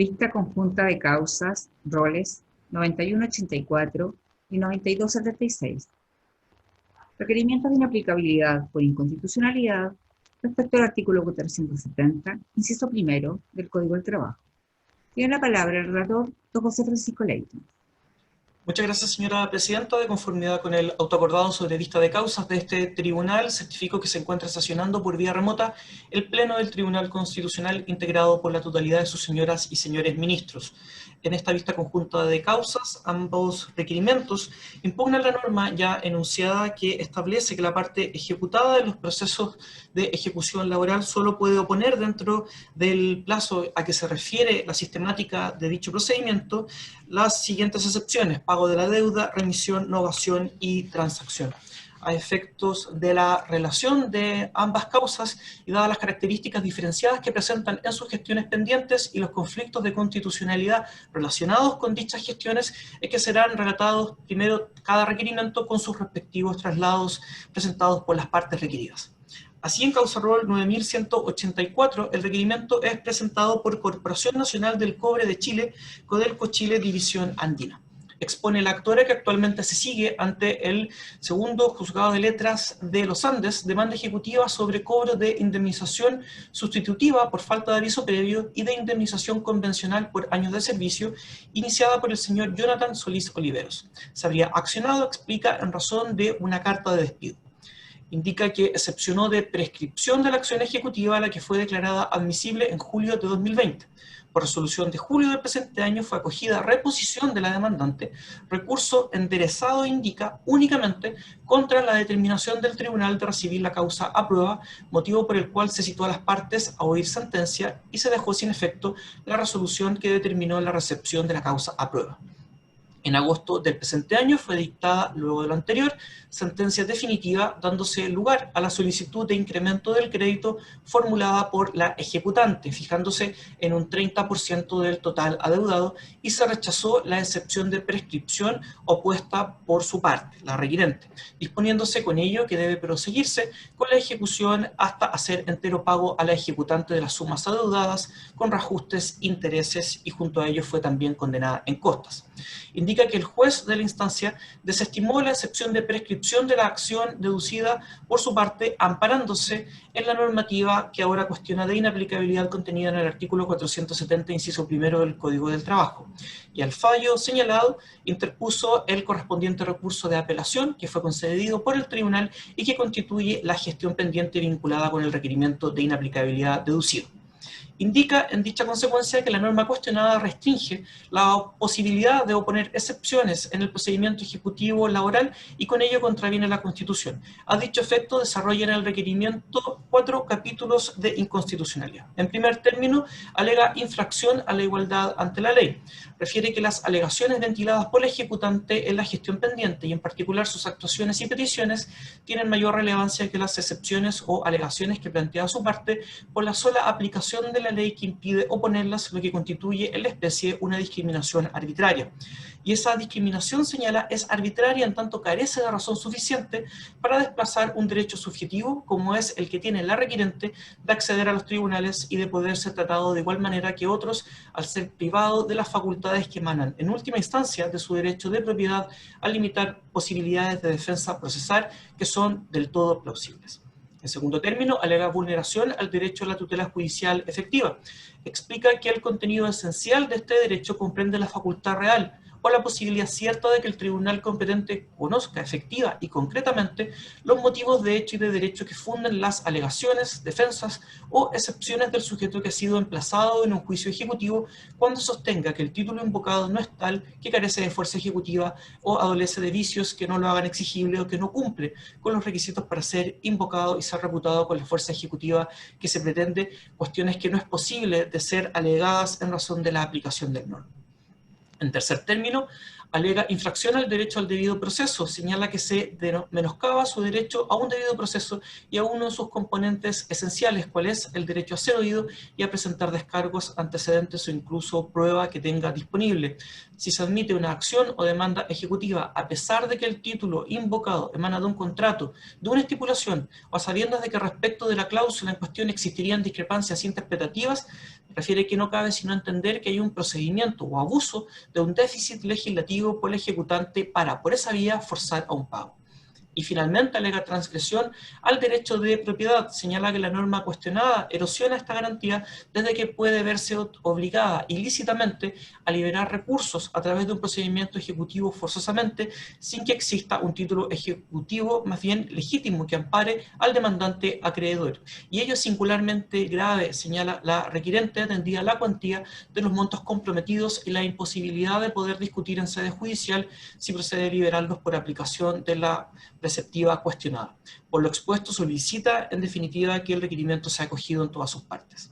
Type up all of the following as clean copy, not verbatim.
Vista conjunta de causas, roles 9184 y 9276. Requerimientos de inaplicabilidad por inconstitucionalidad respecto al artículo 470, inciso primero del Código del Trabajo. Tiene la palabra el relator, don José Francisco Leyton. Muchas gracias, señora presidenta. De conformidad con el autoacordado sobre vista de causas de este tribunal, certifico que se encuentra sesionando por vía remota el Pleno del Tribunal Constitucional integrado por la totalidad de sus señoras y señores ministros. En esta vista conjunta de causas, ambos requerimientos impugnan la norma ya enunciada que establece que la parte ejecutada de los procesos de ejecución laboral solo puede oponer dentro del plazo a que se refiere la sistemática de dicho procedimiento las siguientes excepciones: pago de la deuda, remisión, novación y transacción. A efectos de la relación de ambas causas y dadas las características diferenciadas que presentan en sus gestiones pendientes y los conflictos de constitucionalidad relacionados con dichas gestiones, es que serán relatados primero cada requerimiento con sus respectivos traslados presentados por las partes requeridas. Así, en causa rol 9184, el requerimiento es presentado por Corporación Nacional del Cobre de Chile, Codelco Chile División Andina. Expone la actora que actualmente se sigue ante el segundo juzgado de letras de los Andes, demanda ejecutiva sobre cobro de indemnización sustitutiva por falta de aviso previo y de indemnización convencional por años de servicio, iniciada por el señor Jonathan Solís Oliveros. Se habría accionado, explica, en razón de una carta de despido. Indica que excepcionó de prescripción de la acción ejecutiva a la que fue declarada admisible en julio de 2020. Por resolución de julio del presente año fue acogida reposición de la demandante, recurso enderezado indica únicamente contra la determinación del tribunal de recibir la causa a prueba, motivo por el cual se citó a las partes a oír sentencia y se dejó sin efecto la resolución que determinó la recepción de la causa a prueba. En agosto del presente año fue dictada, luego de lo anterior, sentencia definitiva dándose lugar a la solicitud de incremento del crédito formulada por la ejecutante, fijándose en un 30% del total adeudado, y se rechazó la excepción de prescripción opuesta por su parte, la requirente, disponiéndose con ello que debe proseguirse con la ejecución hasta hacer entero pago a la ejecutante de las sumas adeudadas con reajustes, intereses, y junto a ello fue también condenada en costas. Indica que el juez de la instancia desestimó la excepción de prescripción de la acción deducida por su parte, amparándose en la normativa que ahora cuestiona de inaplicabilidad contenida en el artículo 470, inciso primero del Código del Trabajo. Y al fallo señalado interpuso el correspondiente recurso de apelación, que fue concedido por el tribunal y que constituye la gestión pendiente vinculada con el requerimiento de inaplicabilidad deducido. Indica en dicha consecuencia que la norma cuestionada restringe la posibilidad de oponer excepciones en el procedimiento ejecutivo laboral y con ello contraviene la Constitución. A dicho efecto, desarrolla en el requerimiento 4 capítulos de inconstitucionalidad. En primer término, alega infracción a la igualdad ante la ley. Refiere que las alegaciones ventiladas por la ejecutante en la gestión pendiente y en particular sus actuaciones y peticiones tienen mayor relevancia que las excepciones o alegaciones que plantea su parte por la sola aplicación de la ley que impide oponerlas, lo que constituye en la especie una discriminación arbitraria. Y esa discriminación, señala, es arbitraria en tanto carece de razón suficiente para desplazar un derecho subjetivo como es el que tiene la requirente de acceder a los tribunales y de poder ser tratado de igual manera que otros al ser privado de las facultades que emanan en última instancia de su derecho de propiedad al limitar posibilidades de defensa procesal que son del todo plausibles. En segundo término, alega vulneración al derecho a la tutela judicial efectiva. Explica que el contenido esencial de este derecho comprende la facultad real o la posibilidad cierta de que el tribunal competente conozca efectiva y concretamente los motivos de hecho y de derecho que funden las alegaciones, defensas o excepciones del sujeto que ha sido emplazado en un juicio ejecutivo cuando sostenga que el título invocado no es tal, que carece de fuerza ejecutiva o adolece de vicios que no lo hagan exigible o que no cumple con los requisitos para ser invocado y ser reputado con la fuerza ejecutiva que se pretende, cuestiones que no es posible de ser alegadas en razón de la aplicación del norma. En tercer término, Alega infracción al derecho al debido proceso, señala que se menoscaba su derecho a un debido proceso y a uno de sus componentes esenciales, cuál es el derecho a ser oído y a presentar descargos, antecedentes o incluso prueba que tenga disponible. Si se admite una acción o demanda ejecutiva, a pesar de que el título invocado emana de un contrato, de una estipulación, o a sabiendas de que respecto de la cláusula en cuestión existirían discrepancias interpretativas, refiere que no cabe sino entender que hay un procedimiento o abuso de un déficit legislativo por el ejecutante para, por esa vía, forzar a un pago. Y finalmente alega transgresión al derecho de propiedad. Señala que la norma cuestionada erosiona esta garantía desde que puede verse obligada ilícitamente a liberar recursos a través de un procedimiento ejecutivo forzosamente sin que exista un título ejecutivo más bien legítimo que ampare al demandante acreedor. Y ello es singularmente grave, señala la requirente, atendida la cuantía de los montos comprometidos y la imposibilidad de poder discutir en sede judicial si procede a liberarlos por aplicación de la preceptiva cuestionada. Por lo expuesto, solicita en definitiva que el requerimiento sea acogido en todas sus partes.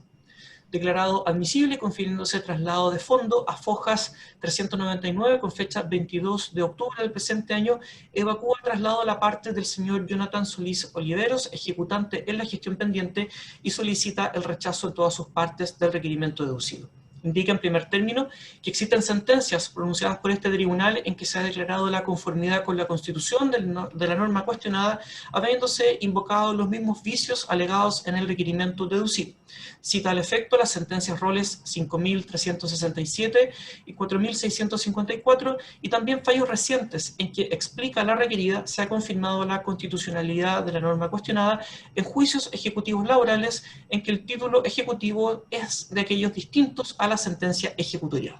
Declarado admisible, confiriéndose traslado de fondo a Fojas 399 con fecha 22 de octubre del presente año, evacúa el traslado a la parte del señor Jonathan Solís Oliveros, ejecutante en la gestión pendiente, y solicita el rechazo en todas sus partes del requerimiento deducido. Indica en primer término que existen sentencias pronunciadas por este tribunal en que se ha declarado la conformidad con la Constitución de la norma cuestionada, habiéndose invocado los mismos vicios alegados en el requerimiento deducido. Cita al efecto las sentencias roles 5.367 y 4.654 y también fallos recientes en que explica la requerida se ha confirmado la constitucionalidad de la norma cuestionada en juicios ejecutivos laborales en que el título ejecutivo es de aquellos distintos a la sentencia ejecutorial.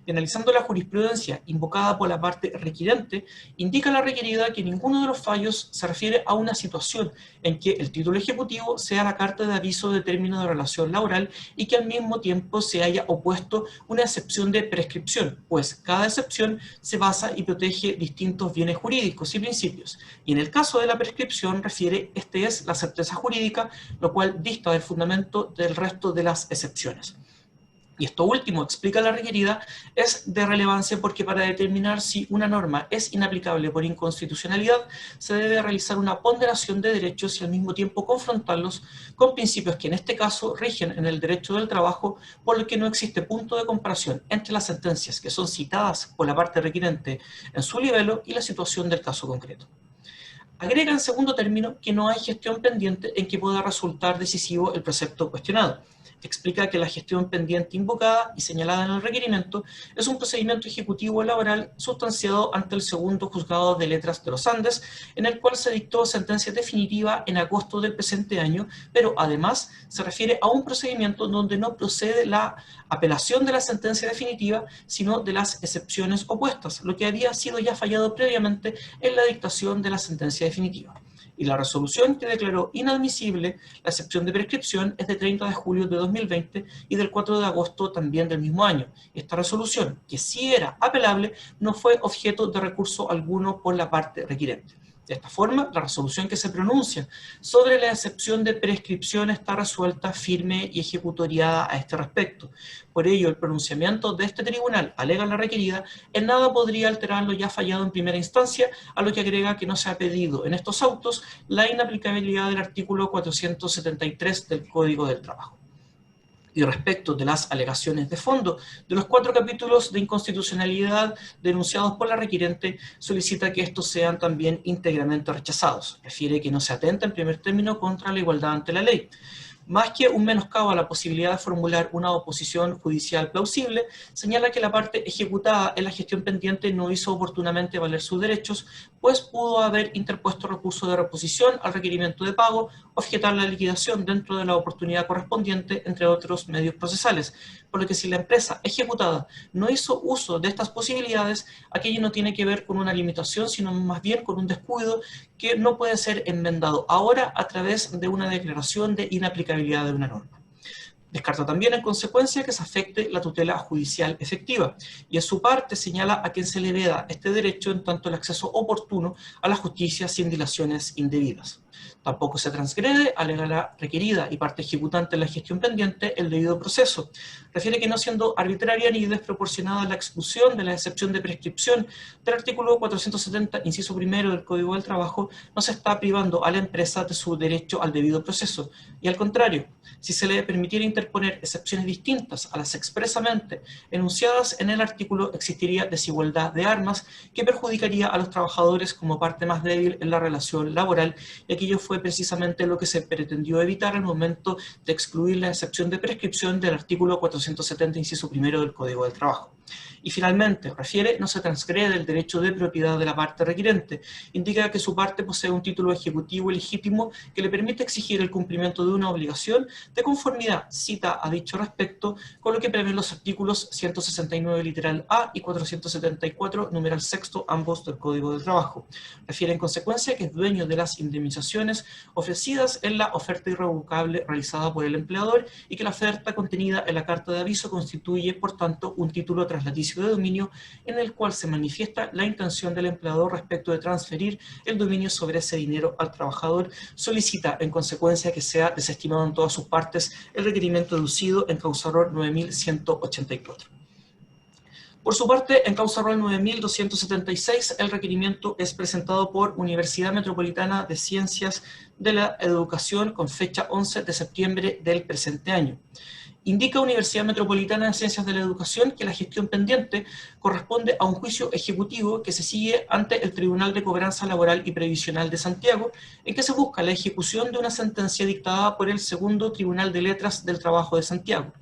Y analizando la jurisprudencia invocada por la parte requirente, indica la requerida que ninguno de los fallos se refiere a una situación en que el título ejecutivo sea la carta de aviso de término de relación laboral y que al mismo tiempo se haya opuesto una excepción de prescripción, pues cada excepción se basa y protege distintos bienes jurídicos y principios. Y en el caso de la prescripción refiere, este es la certeza jurídica, lo cual dista del fundamento del resto de las excepciones. Y esto último, explica la requerida, es de relevancia porque para determinar si una norma es inaplicable por inconstitucionalidad, se debe realizar una ponderación de derechos y al mismo tiempo confrontarlos con principios que en este caso rigen en el derecho del trabajo, por lo que no existe punto de comparación entre las sentencias que son citadas por la parte requirente en su libelo y la situación del caso concreto. Agrega en segundo término que no hay gestión pendiente en que pueda resultar decisivo el precepto cuestionado. Explica que la gestión pendiente invocada y señalada en el requerimiento es un procedimiento ejecutivo laboral sustanciado ante el segundo juzgado de letras de los Andes, en el cual se dictó sentencia definitiva en agosto del presente año, pero además se refiere a un procedimiento donde no procede la apelación de la sentencia definitiva, sino de las excepciones opuestas, lo que había sido ya fallado previamente en la dictación de la sentencia definitiva. Y la resolución que declaró inadmisible la excepción de prescripción es de 30 de julio de 2020 y del 4 de agosto también del mismo año. Esta resolución, que sí era apelable, no fue objeto de recurso alguno por la parte requirente. De esta forma, la resolución que se pronuncia sobre la excepción de prescripción está resuelta, firme y ejecutoriada a este respecto. Por ello, el pronunciamiento de este tribunal, alega la requerida, en nada podría alterar lo ya fallado en primera instancia, a lo que agrega que no se ha pedido en estos autos la inaplicabilidad del artículo 473 del Código del Trabajo. Y respecto de las alegaciones de fondo de los 4 capítulos de inconstitucionalidad denunciados por la requirente, solicita que estos sean también íntegramente rechazados. Refiere que no se atenta en primer término contra la igualdad ante la ley. Más que un menoscabo a la posibilidad de formular una oposición judicial plausible, señala que la parte ejecutada en la gestión pendiente no hizo oportunamente valer sus derechos, pues pudo haber interpuesto recurso de reposición al requerimiento de pago, objetar la liquidación dentro de la oportunidad correspondiente, entre otros medios procesales, por lo que si la empresa ejecutada no hizo uso de estas posibilidades, aquello no tiene que ver con una limitación, sino más bien con un descuido que no puede ser enmendado ahora a través de una declaración de inaplicabilidad de una norma. Descarta también en consecuencia que se afecte la tutela judicial efectiva y en su parte señala a quien se le veda este derecho en tanto el acceso oportuno a la justicia sin dilaciones indebidas. Tampoco se transgrede, alega la requerida y parte ejecutante en la gestión pendiente, el debido proceso. Refiere que no siendo arbitraria ni desproporcionada la exclusión de la excepción de prescripción del artículo 470, inciso primero del Código del Trabajo, no se está privando a la empresa de su derecho al debido proceso. Y al contrario, si se le permitiera interponer excepciones distintas a las expresamente enunciadas en el artículo, existiría desigualdad de armas que perjudicaría a los trabajadores como parte más débil en la relación laboral, y aquello fue precisamente lo que se pretendió evitar al momento de excluir la excepción de prescripción del artículo 470, inciso primero del Código del Trabajo. Y finalmente, refiere, no se transgrede el derecho de propiedad de la parte requirente. Indica que su parte posee un título ejecutivo legítimo que le permite exigir el cumplimiento de una obligación de conformidad, cita a dicho respecto, con lo que prevén los artículos 169 literal A y 474 numeral sexto, ambos del Código del Trabajo. Refiere en consecuencia que es dueño de las indemnizaciones ofrecidas en la oferta irrevocable realizada por el empleador y que la oferta contenida en la carta de aviso constituye, por tanto, un título traslaticio de dominio en el cual se manifiesta la intención del empleador respecto de transferir el dominio sobre ese dinero al trabajador. Solicita en consecuencia que sea desestimado en todas sus partes el requerimiento deducido en causa ROL 9184. Por su parte, en causa ROL 9276, el requerimiento es presentado por Universidad Metropolitana de Ciencias de la Educación con fecha 11 de septiembre del presente año. Indica Universidad Metropolitana de Ciencias de la Educación que la gestión pendiente corresponde a un juicio ejecutivo que se sigue ante el Tribunal de Cobranza Laboral y Previsional de Santiago, en que se busca la ejecución de una sentencia dictada por el Segundo Tribunal de Letras del Trabajo de Santiago.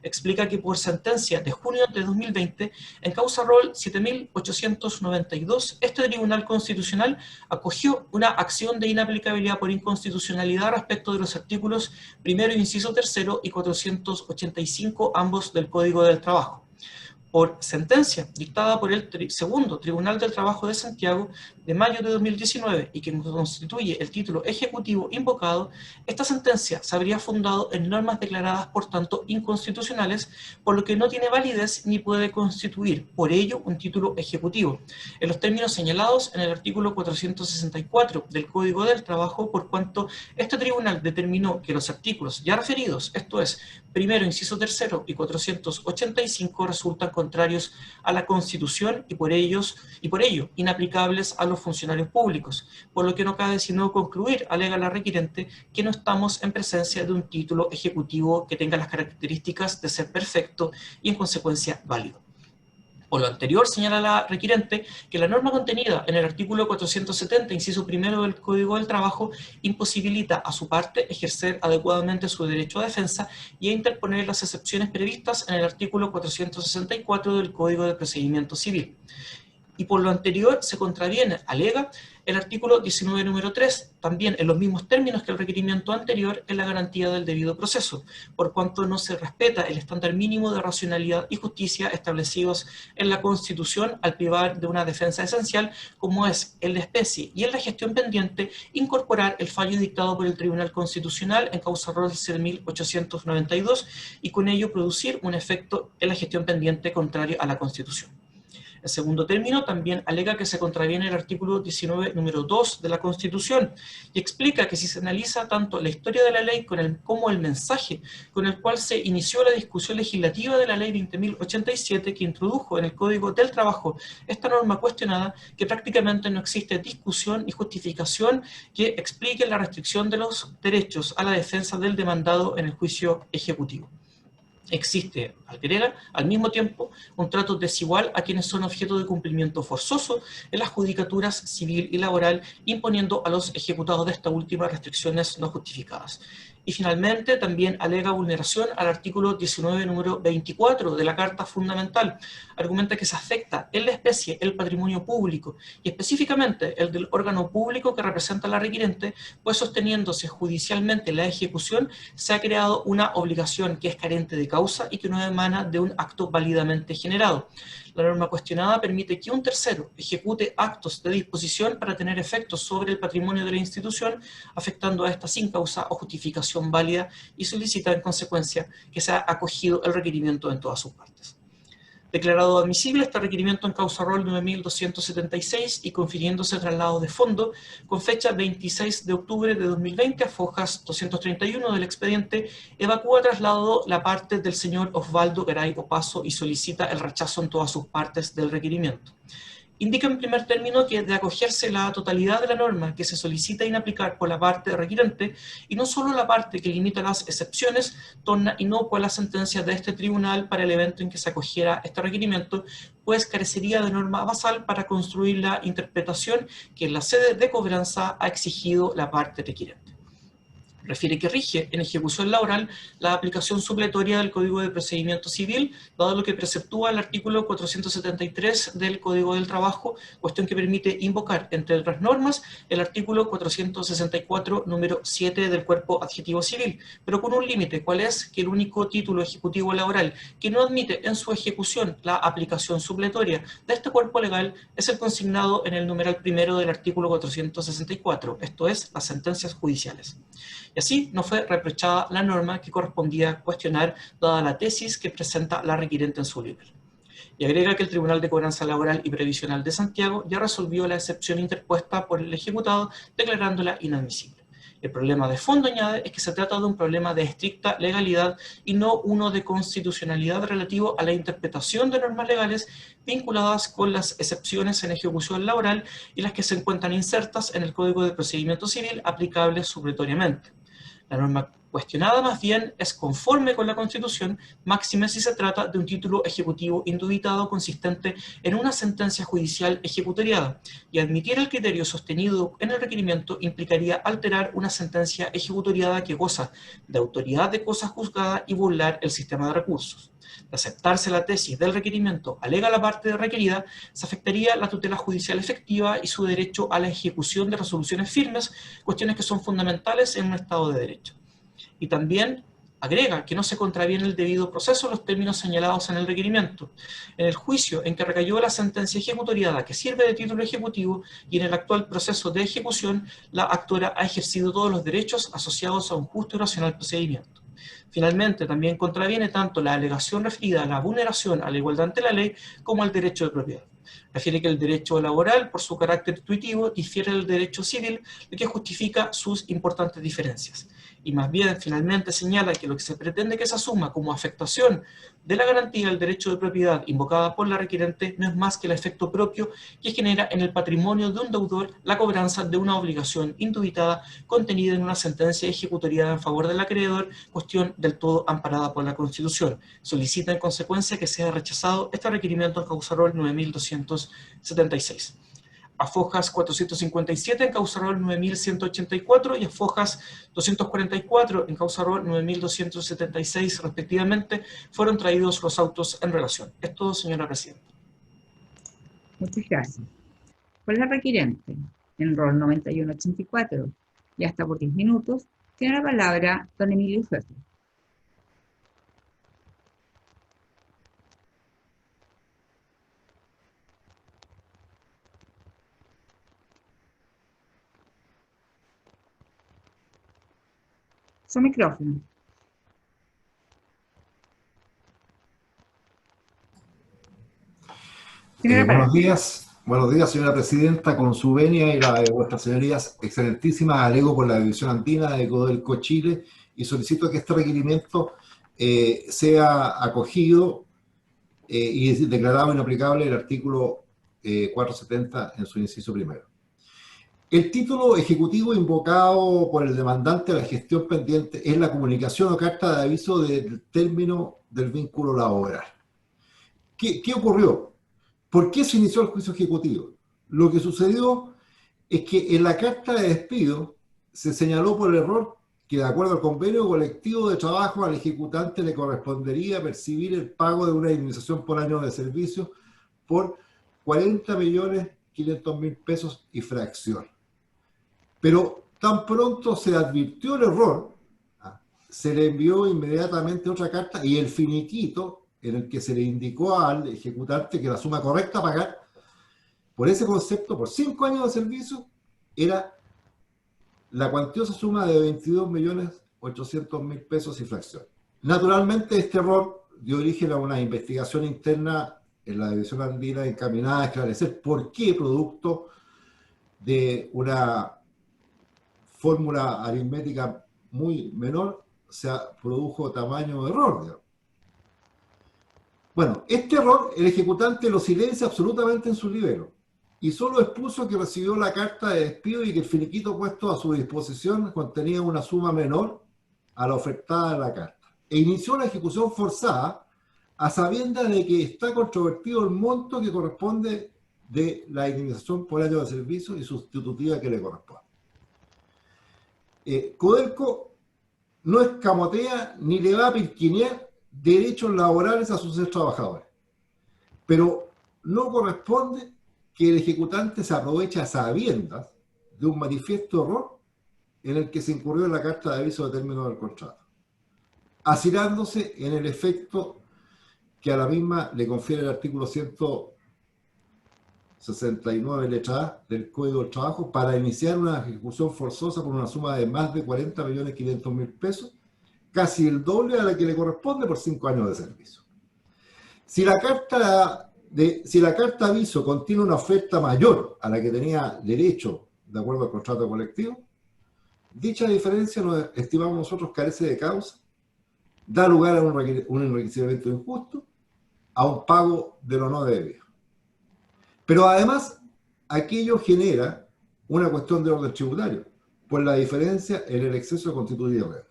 Explica que por sentencia de junio de 2020, en causa ROL 7892, este Tribunal Constitucional acogió una acción de inaplicabilidad por inconstitucionalidad respecto de los artículos primero, inciso tercero y 485, ambos del Código del Trabajo. Por sentencia dictada por el Segundo Tribunal del Trabajo de Santiago de mayo de 2019 y que constituye el título ejecutivo invocado, esta sentencia se habría fundado en normas declaradas por tanto inconstitucionales, por lo que no tiene validez ni puede constituir, por ello, un título ejecutivo, en los términos señalados en el artículo 464 del Código del Trabajo, por cuanto este tribunal determinó que los artículos ya referidos, esto es, primero, inciso tercero y 485, resultan contrarios a la Constitución y por ello inaplicables a los funcionarios públicos, por lo que no cabe sino concluir, alega la requirente, que no estamos en presencia de un título ejecutivo que tenga las características de ser perfecto y en consecuencia válido. Por lo anterior, señala la requirente que la norma contenida en el artículo 470, inciso primero del Código del Trabajo, imposibilita a su parte ejercer adecuadamente su derecho a defensa y a interponer las excepciones previstas en el artículo 464 del Código de Procedimiento Civil. Y por lo anterior se contraviene, alega, el artículo 19 número 3, también en los mismos términos que el requerimiento anterior, en la garantía del debido proceso, por cuanto no se respeta el estándar mínimo de racionalidad y justicia establecidos en la Constitución al privar de una defensa esencial, como es en la especie y en la gestión pendiente, incorporar el fallo dictado por el Tribunal Constitucional en causa ROL 7892 y con ello producir un efecto en la gestión pendiente contrario a la Constitución. En segundo término, también alega que se contraviene el artículo 19, número 2 de la Constitución y explica que si se analiza tanto la historia de la ley como el mensaje con el cual se inició la discusión legislativa de la ley 20.087 que introdujo en el Código del Trabajo esta norma cuestionada, que prácticamente no existe discusión y justificación que explique la restricción de los derechos a la defensa del demandado en el juicio ejecutivo. Existe, agrega, al mismo tiempo, un trato desigual a quienes son objeto de cumplimiento forzoso en las judicaturas civil y laboral, imponiendo a los ejecutados de esta última restricciones no justificadas. Y finalmente, también alega vulneración al artículo 19, número 24 de la Carta Fundamental. Argumenta que se afecta en la especie el patrimonio público y específicamente el del órgano público que representa a la requirente, pues sosteniéndose judicialmente la ejecución, se ha creado una obligación que es carente de causa y que no emana de un acto válidamente generado. La norma cuestionada permite que un tercero ejecute actos de disposición para tener efectos sobre el patrimonio de la institución, afectando a esta sin causa o justificación válida, y solicita en consecuencia que sea acogido el requerimiento en todas sus partes. Declarado admisible este requerimiento en causa rol 9276 y confiriéndose traslado de fondo con fecha 26 de octubre de 2020 a fojas 231 del expediente, evacúa traslado la parte del señor Osvaldo Garay Opazo y solicita el rechazo en todas sus partes del requerimiento. Indica en primer término que de acogerse la totalidad de la norma que se solicita inaplicar por la parte requirente, y no solo la parte que limita las excepciones, torna inocua la sentencia de este tribunal para el evento en que se acogiera este requerimiento, pues carecería de norma basal para construir la interpretación que en la sede de cobranza ha exigido la parte requirente. Refiere que rige en ejecución laboral la aplicación supletoria del Código de Procedimiento Civil, dado lo que preceptúa el artículo 473 del Código del Trabajo, cuestión que permite invocar, entre otras normas, el artículo 464, número 7 del Cuerpo Adjetivo Civil, pero con un límite, ¿cuál es? Que el único título ejecutivo laboral que no admite en su ejecución la aplicación supletoria de este cuerpo legal es el consignado en el numeral primero del artículo 464, esto es, las sentencias judiciales. Y así no fue reprochada la norma que correspondía cuestionar, dada la tesis que presenta la requirente en su libro. Y agrega que el Tribunal de Cobranza Laboral y Previsional de Santiago ya resolvió la excepción interpuesta por el ejecutado, declarándola inadmisible. El problema de fondo, añade, es que se trata de un problema de estricta legalidad y no uno de constitucionalidad relativo a la interpretación de normas legales vinculadas con las excepciones en ejecución laboral y las que se encuentran insertas en el Código de Procedimiento Civil aplicables supletoriamente. La norma cuestionada más bien es conforme con la Constitución, máxime si se trata de un título ejecutivo indubitado consistente en una sentencia judicial ejecutoriada, y admitir el criterio sostenido en el requerimiento implicaría alterar una sentencia ejecutoriada que goza de autoridad de cosa juzgada y burlar el sistema de recursos. De aceptarse la tesis del requerimiento, alega la parte requerida, se afectaría la tutela judicial efectiva y su derecho a la ejecución de resoluciones firmes, cuestiones que son fundamentales en un Estado de Derecho. Y también agrega que no se contraviene el debido proceso en los términos señalados en el requerimiento. En el juicio en que recayó la sentencia ejecutoriada que sirve de título ejecutivo y en el actual proceso de ejecución, la actora ha ejercido todos los derechos asociados a un justo y racional procedimiento. Finalmente, también contraviene tanto la alegación referida a la vulneración a la igualdad ante la ley como al derecho de propiedad. Refiere que el derecho laboral, por su carácter intuitivo, difiere del derecho civil, lo que justifica sus importantes diferencias. Y más bien, finalmente, señala que lo que se pretende que se asuma como afectación de la garantía del derecho de propiedad invocada por la requerente no es más que el efecto propio que genera en el patrimonio de un deudor la cobranza de una obligación indubitada contenida en una sentencia ejecutoriada en favor del acreedor, cuestión del todo amparada por la Constitución. Solicita en consecuencia que sea rechazado este requerimiento en causa rol 9276. A fojas 457 en causa rol 9184 y a fojas 244 en causa rol 9276 respectivamente fueron traídos los autos en relación. Es todo, señora Presidenta. Muchas gracias. Por la requirente, en rol 9184 y hasta por 10 minutos, tiene la palabra don Emilio Ferro. Su micrófono. Buenos días, señora Presidenta, con su venia y la de vuestras señorías excelentísimas, alego por la División Andina de Codelco Chile y solicito que este requerimiento sea acogido y declarado inaplicable el artículo 470 en su inciso primero. El título ejecutivo invocado por el demandante a la gestión pendiente es la comunicación o carta de aviso del término del vínculo laboral. ¿Qué ocurrió? ¿Por qué se inició el juicio ejecutivo? Lo que sucedió es que en la carta de despido se señaló por error que de acuerdo al convenio colectivo de trabajo al ejecutante le correspondería percibir el pago de una indemnización por año de servicio por 40.500.000 pesos y fracción. Pero tan pronto se advirtió el error, se le envió inmediatamente otra carta y el finiquito en el que se le indicó al ejecutante que la suma correcta a pagar por ese concepto, por 5 años de servicio, era la cuantiosa suma de 22.800.000 pesos y fracción. Naturalmente, este error dio origen a una investigación interna en la división andina encaminada a esclarecer por qué, producto de una fórmula aritmética muy menor, se produjo tamaño de error, digamos. Bueno, este error el ejecutante lo silencia absolutamente en su libelo y solo expuso que recibió la carta de despido y que el finiquito puesto a su disposición contenía una suma menor a la ofertada de la carta. E inició la ejecución forzada a sabiendas de que está controvertido el monto que corresponde de la indemnización por año de servicio y sustitutiva que le corresponde. Codelco no escamotea ni le va a pirquinear derechos laborales a sus trabajadores, pero no corresponde que el ejecutante se aproveche a sabiendas de un manifiesto error en el que se incurrió en la carta de aviso de término del contrato, asilándose en el efecto que a la misma le confiere el artículo 169 letra A del Código del Trabajo para iniciar una ejecución forzosa por una suma de más de 40.500.000 pesos, casi el doble a la que le corresponde por 5 años de servicio. Si la carta aviso contiene una oferta mayor a la que tenía derecho de acuerdo al contrato colectivo, dicha diferencia, nos estimamos nosotros, carece de causa, da lugar a un enriquecimiento injusto, a un pago de lo no debido. Pero además, aquello genera una cuestión de orden tributario, pues la diferencia en el exceso constituye renta.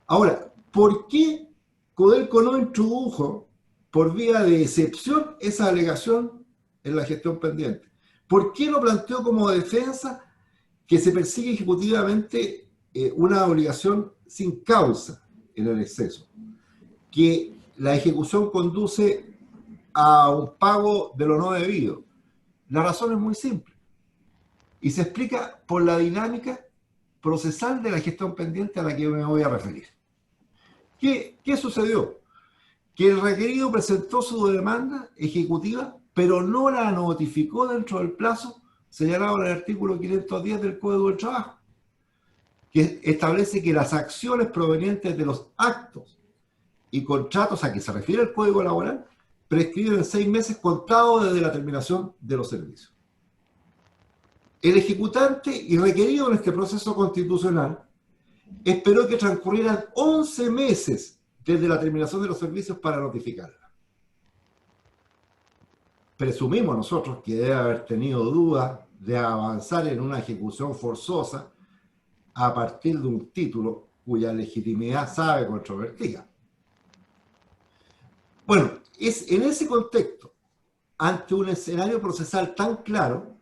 Ahora, ¿por qué Codelco no introdujo por vía de excepción esa alegación en la gestión pendiente? ¿Por qué no planteó como defensa que se persigue ejecutivamente una obligación sin causa en el exceso? Que la ejecución conduce a un pago de lo no debido. La razón es muy simple y se explica por la dinámica procesal de la gestión pendiente a la que me voy a referir. ¿Qué sucedió? Que el requerido presentó su demanda ejecutiva, pero no la notificó dentro del plazo señalado en el artículo 510 del Código del Trabajo, que establece que las acciones provenientes de los actos y contratos a que se refiere el Código Laboral prescriben en 6 meses contados desde la terminación de los servicios. El ejecutante y requerido en este proceso constitucional esperó que transcurrieran 11 meses desde la terminación de los servicios para notificarla. Presumimos nosotros que debe haber tenido dudas de avanzar en una ejecución forzosa a partir de un título cuya legitimidad sabe controvertida. Bueno, es en ese contexto, ante un escenario procesal tan claro,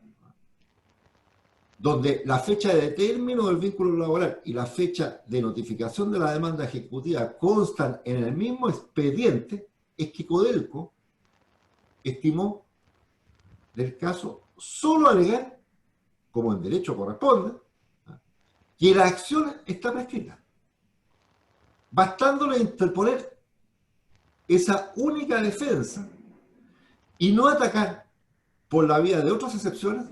donde la fecha de término del vínculo laboral y la fecha de notificación de la demanda ejecutiva constan en el mismo expediente, es que Codelco estimó del caso solo alegar, como en derecho corresponde, que la acción está prescrita, bastándole interponer esa única defensa y no atacar por la vía de otras excepciones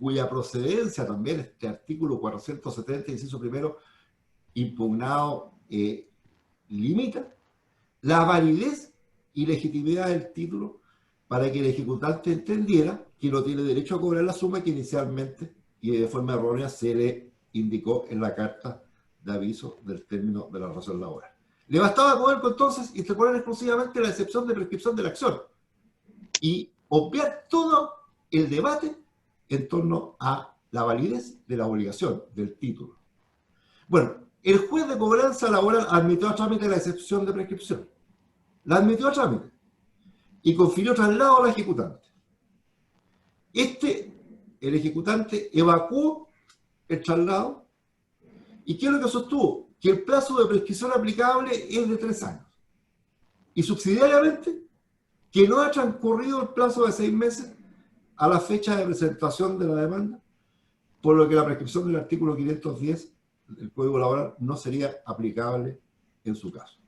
cuya procedencia también este artículo 470, inciso primero, impugnado, limita la validez y legitimidad del título para que el ejecutante entendiera que no tiene derecho a cobrar la suma que inicialmente y de forma errónea se le indicó en la carta de aviso del término de la relación laboral. Le bastaba a Codelco entonces interponer exclusivamente la excepción de prescripción de la acción y obviar todo el debate en torno a la validez de la obligación del título. Bueno, el juez de cobranza laboral admitió a trámite la excepción de prescripción. La admitió a trámite y confirió traslado al ejecutante. El ejecutante evacuó el traslado y ¿qué es lo que sostuvo? Que el plazo de prescripción aplicable es de 3 años. Y subsidiariamente, que no ha transcurrido el plazo de 6 meses a la fecha de presentación de la demanda, por lo que la prescripción del artículo 510 del Código Laboral no sería aplicable en su caso.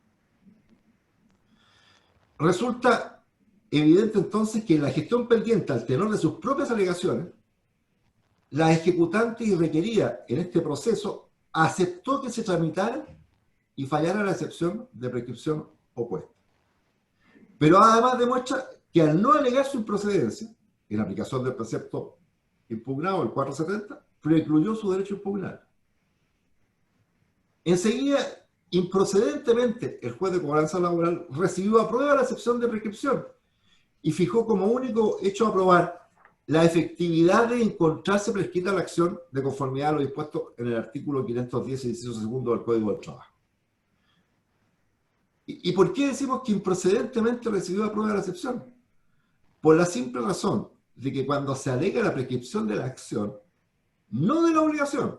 Resulta evidente entonces que en la gestión pendiente, al tenor de sus propias alegaciones, la ejecutante y requerida en este proceso aceptó que se tramitara y fallara la excepción de prescripción opuesta. Pero además demuestra que al no alegar su improcedencia, en aplicación del precepto impugnado, el 470, precluyó su derecho a impugnar. Enseguida, improcedentemente, el juez de cobranza laboral recibió a prueba la excepción de prescripción y fijó como único hecho a probar la efectividad de encontrarse prescrita la acción de conformidad a lo dispuesto en el artículo 510, inciso segundo del Código del Trabajo. ¿Y por qué decimos que improcedentemente recibió a prueba la excepción? Por la simple razón de que cuando se alega la prescripción de la acción, no de la obligación,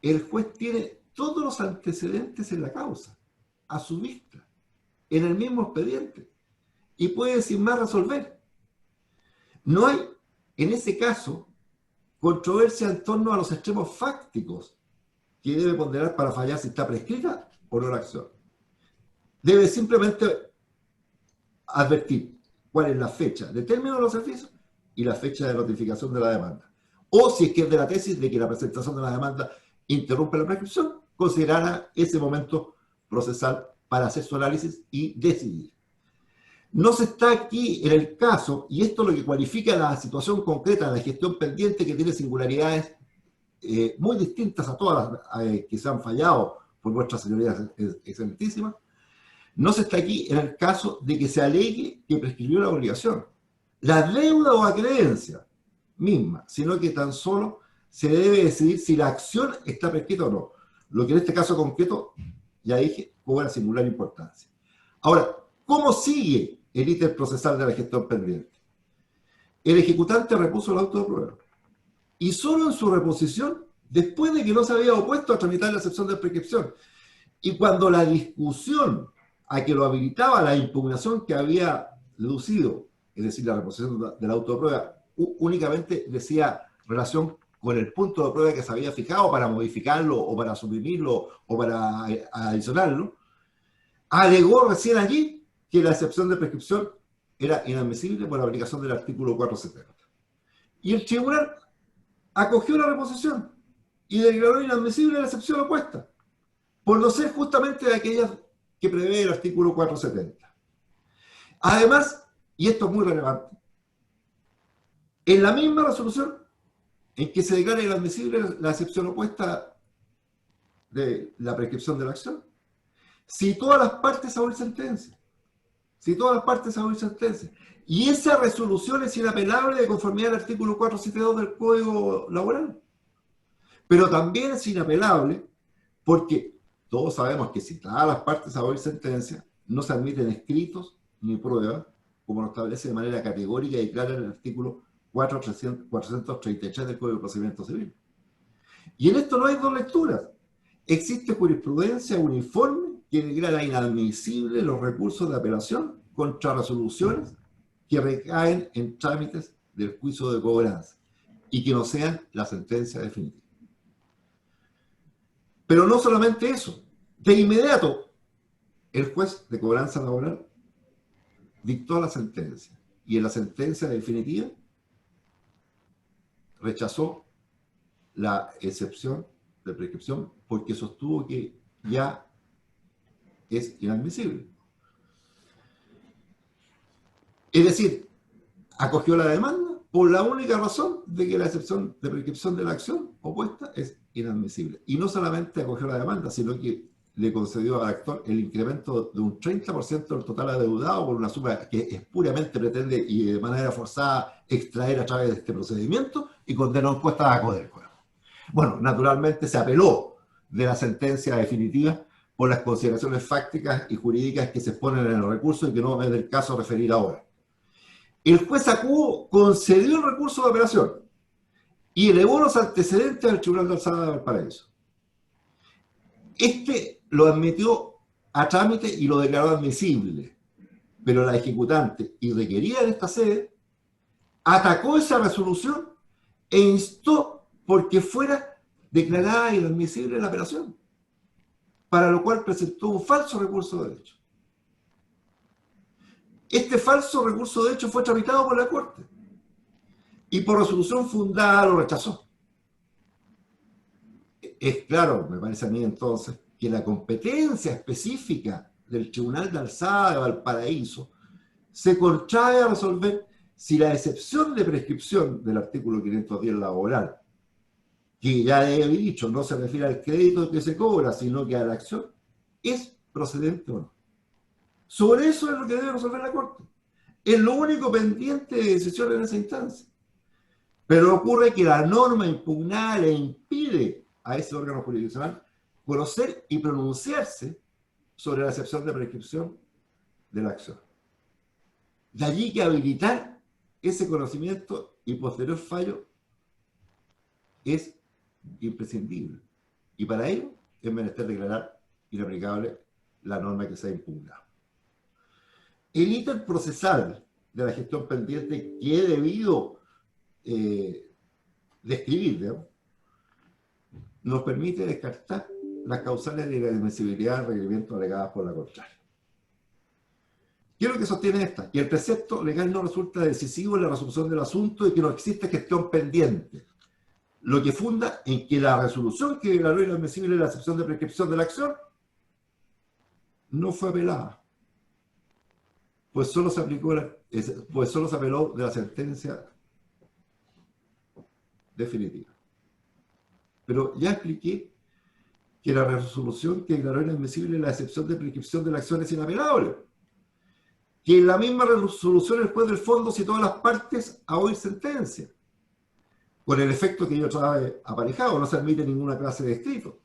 el juez tiene todos los antecedentes en la causa, a su vista, en el mismo expediente, y puede sin más resolver. No hay, en ese caso, controversia en torno a los extremos fácticos que debe ponderar para fallar si está prescrita o no la acción. Debe simplemente advertir cuál es la fecha de término de los servicios y la fecha de notificación de la demanda. O si es que es de la tesis de que la presentación de la demanda interrumpe la prescripción, considerará ese momento procesal para hacer su análisis y decidir. No se está aquí en el caso, y esto es lo que cualifica la situación concreta de la gestión pendiente, que tiene singularidades muy distintas a todas las que se han fallado por vuestras señorías excelentísimas. No se está aquí en el caso de que se alegue que prescribió la obligación, la deuda o acreencia misma, sino que tan solo se debe decidir si la acción está prescrita o no. Lo que en este caso concreto, ya dije, cobra singular importancia. Ahora, ¿cómo sigue el ítem procesal de la gestión pendiente? El ejecutante repuso el auto de prueba. Y solo en su reposición, después de que no se había opuesto a tramitar la excepción de prescripción, y cuando la discusión a que lo habilitaba la impugnación que había deducido, es decir, la reposición del auto de prueba, únicamente decía relación con el punto de prueba que se había fijado para modificarlo o para suprimirlo o para adicionarlo, alegó recién allí que la excepción de prescripción era inadmisible por la aplicación del artículo 470. Y el tribunal acogió la reposición y declaró inadmisible la excepción opuesta, por no ser justamente de aquellas que prevé el artículo 470. Además, y esto es muy relevante, en la misma resolución en que se declara inadmisible la excepción opuesta de la prescripción de la acción, citó a las partes a oír sentencia. Citó a las partes a oír sentencia. Y esa resolución es inapelable de conformidad al artículo 472 del Código Laboral. Pero también es inapelable porque todos sabemos que citadas a las partes a oír sentencia, no se admiten escritos ni pruebas, como lo establece de manera categórica y clara en el artículo 433 del Código de Procedimiento Civil. Y en esto no hay dos lecturas. Existe jurisprudencia uniforme que declara inadmisible los recursos de apelación contra resoluciones que recaen en trámites del juicio de cobranza y que no sean la sentencia definitiva. Pero no solamente eso. De inmediato, el juez de cobranza laboral dictó la sentencia y en la sentencia definitiva rechazó la excepción de prescripción porque sostuvo que ya es inadmisible. Es decir, acogió la demanda por la única razón de que la excepción de prescripción de la acción opuesta es inadmisible. Y no solamente acogió la demanda, sino que le concedió al actor el incremento de un 30% del total adeudado por una suma que espuriamente pretende y de manera forzada extraer a través de este procedimiento y condenó en cuesta a Codelco. Bueno, naturalmente se apeló de la sentencia definitiva por las consideraciones fácticas y jurídicas que se exponen en el recurso y que no es del caso referir ahora. El juez Acuo concedió el recurso de apelación y elevó los antecedentes al Tribunal de Alzada de Valparaíso. Este lo admitió a trámite y lo declaró admisible, pero la ejecutante, y requerida en esta sede, atacó esa resolución e instó porque fuera declarada inadmisible la apelación, para lo cual presentó un falso recurso de hecho. Este falso recurso de hecho fue tramitado por la Corte y por resolución fundada lo rechazó. Es claro, me parece a mí entonces, que la competencia específica del Tribunal de Alzada de Valparaíso se contrae a resolver si la excepción de prescripción del artículo 510 laboral, que ya he dicho, no se refiere al crédito que se cobra, sino que a la acción, es procedente o no. Sobre eso es lo que debe resolver la Corte. Es lo único pendiente de decisión en esa instancia. Pero ocurre que la norma impugnada le impide a ese órgano jurisdiccional conocer y pronunciarse sobre la excepción de prescripción de la acción. De allí que habilitar ese conocimiento y posterior fallo es imprescindible. Y para ello es menester declarar inaplicable la norma que se ha impugnado. El ítem procesal de la gestión pendiente que he debido describir, digamos, nos permite descartar las causales de inadmisibilidad del requerimiento alegadas por la contraria. ¿Qué es lo que sostiene esta? Que el precepto legal no resulta decisivo en la resolución del asunto y que no existe gestión pendiente, lo que funda en que la resolución que declaró inadmisible la excepción de prescripción de la acción no fue apelada, pues solo se apeló de la sentencia definitiva. Pero ya expliqué que la resolución que declaró inadmisible la excepción de prescripción de la acción es inapelable, que en la misma resolución el juez del fondo citó a las partes a oír sentencia, con el efecto que yo trae aparejado, no se admite ninguna clase de escrito.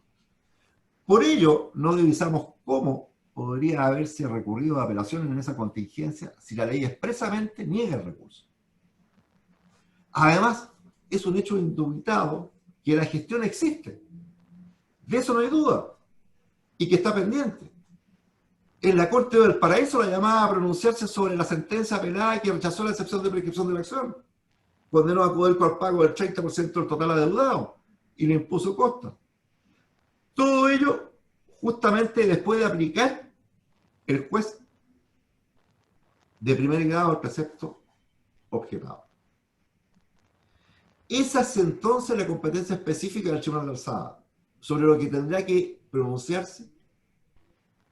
Por ello, no divisamos cómo podría haberse recurrido a apelaciones en esa contingencia si la ley expresamente niega el recurso. Además, es un hecho indubitado que la gestión existe. De eso no hay duda. Y que está pendiente. En la Corte de Valparaíso la llamaba a pronunciarse sobre la sentencia apelada que rechazó la excepción de prescripción de la acción. Condenó a Codelco al pago del 30% del total adeudado y le impuso costas. Todo ello justamente después de aplicar el juez de primer grado al precepto objetado. Esa es entonces la competencia específica del Tribunal de Alzada, sobre lo que tendrá que pronunciarse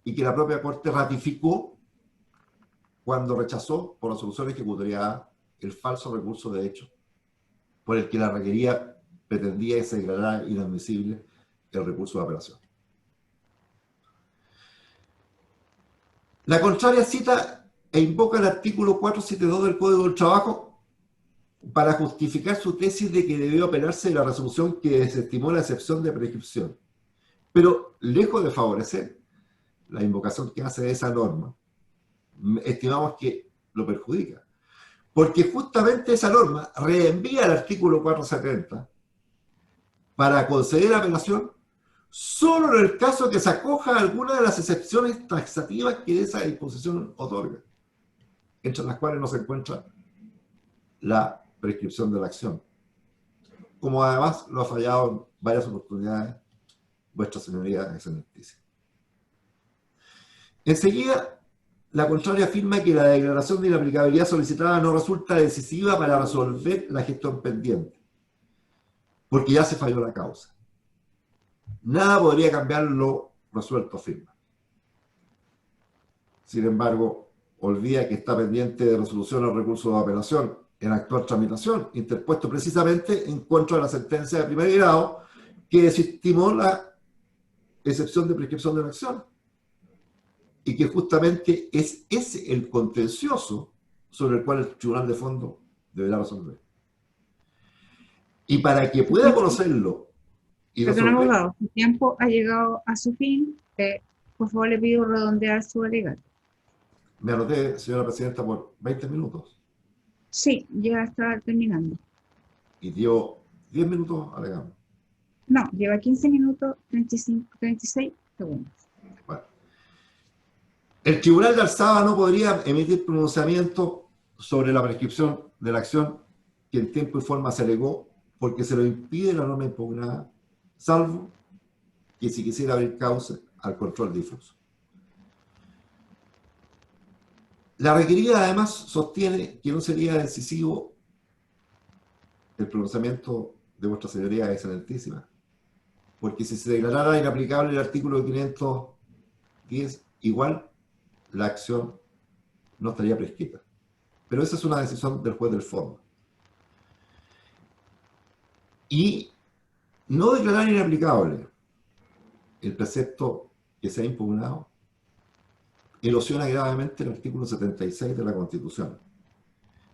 y que la propia Corte ratificó cuando rechazó por resolución ejecutoriada el falso recurso de hecho por el que la requería pretendía que se declarara inadmisible el recurso de apelación. La contraria cita e invoca el artículo 472 del Código del Trabajo para justificar su tesis de que debió apelarse de la resolución que desestimó la excepción de prescripción. Pero lejos de favorecer la invocación que hace de esa norma, estimamos que lo perjudica. Porque justamente esa norma reenvía al artículo 470 para conceder apelación solo en el caso que se acoja a alguna de las excepciones taxativas que esa disposición otorga, entre las cuales no se encuentra la prescripción de la acción, como además lo ha fallado en varias oportunidades vuestra señoría excelentísima. Enseguida, la contraria afirma que la declaración de inaplicabilidad solicitada no resulta decisiva para resolver la gestión pendiente, porque ya se falló la causa. Nada podría cambiar lo resuelto, afirma. Sin embargo, olvida que está pendiente de resolución el recurso de apelación en actual tramitación, interpuesto precisamente en contra de la sentencia de primer grado que desestimó la excepción de prescripción de la acción. Y que justamente es ese el contencioso sobre el cual el Tribunal de Fondo deberá resolver. Y para que pueda conocerlo y Perdón, resolver... abogado, su tiempo ha llegado a su fin. Por favor, le pido redondear su alegato. Me anoté, señora presidenta, por 20 minutos. Sí, ya está terminando. Y dio 10 minutos alegando. No, lleva 15 minutos, 36 segundos. Bueno. El Tribunal de Alzada no podría emitir pronunciamiento sobre la prescripción de la acción que en tiempo y forma se alegó porque se lo impide la norma impugnada, salvo que si quisiera abrir causa al control difuso. La requerida además sostiene que no sería decisivo el pronunciamiento de vuestra señoría excelentísima, porque si se declarara inaplicable el artículo 510, igual la acción no estaría prescrita. Pero esa es una decisión del juez del fondo. Y no declarar inaplicable el precepto que se ha impugnado erosiona gravemente el artículo 76 de la Constitución,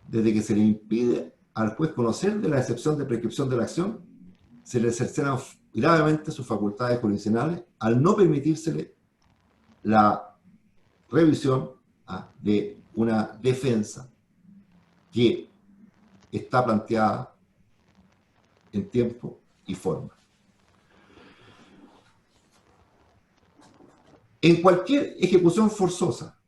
desde que se le impide al juez conocer de la excepción de prescripción de la acción, se le cercenan gravemente sus facultades jurisdiccionales al no permitírsele la revisión de una defensa que está planteada en tiempo y forma. En cualquier ejecución forzosa,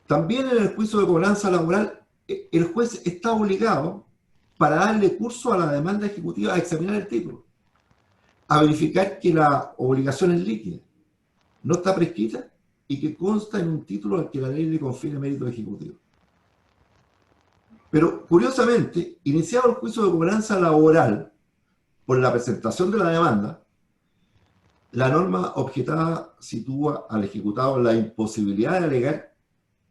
también en el juicio de cobranza laboral, el juez está obligado, para darle curso a la demanda ejecutiva, a examinar el título, a verificar que la obligación es líquida, no está prescrita y que consta en un título al que la ley le confiere mérito ejecutivo. Pero, curiosamente, iniciado el juicio de cobranza laboral por la presentación de la demanda, la norma objetada sitúa al ejecutado la imposibilidad de alegar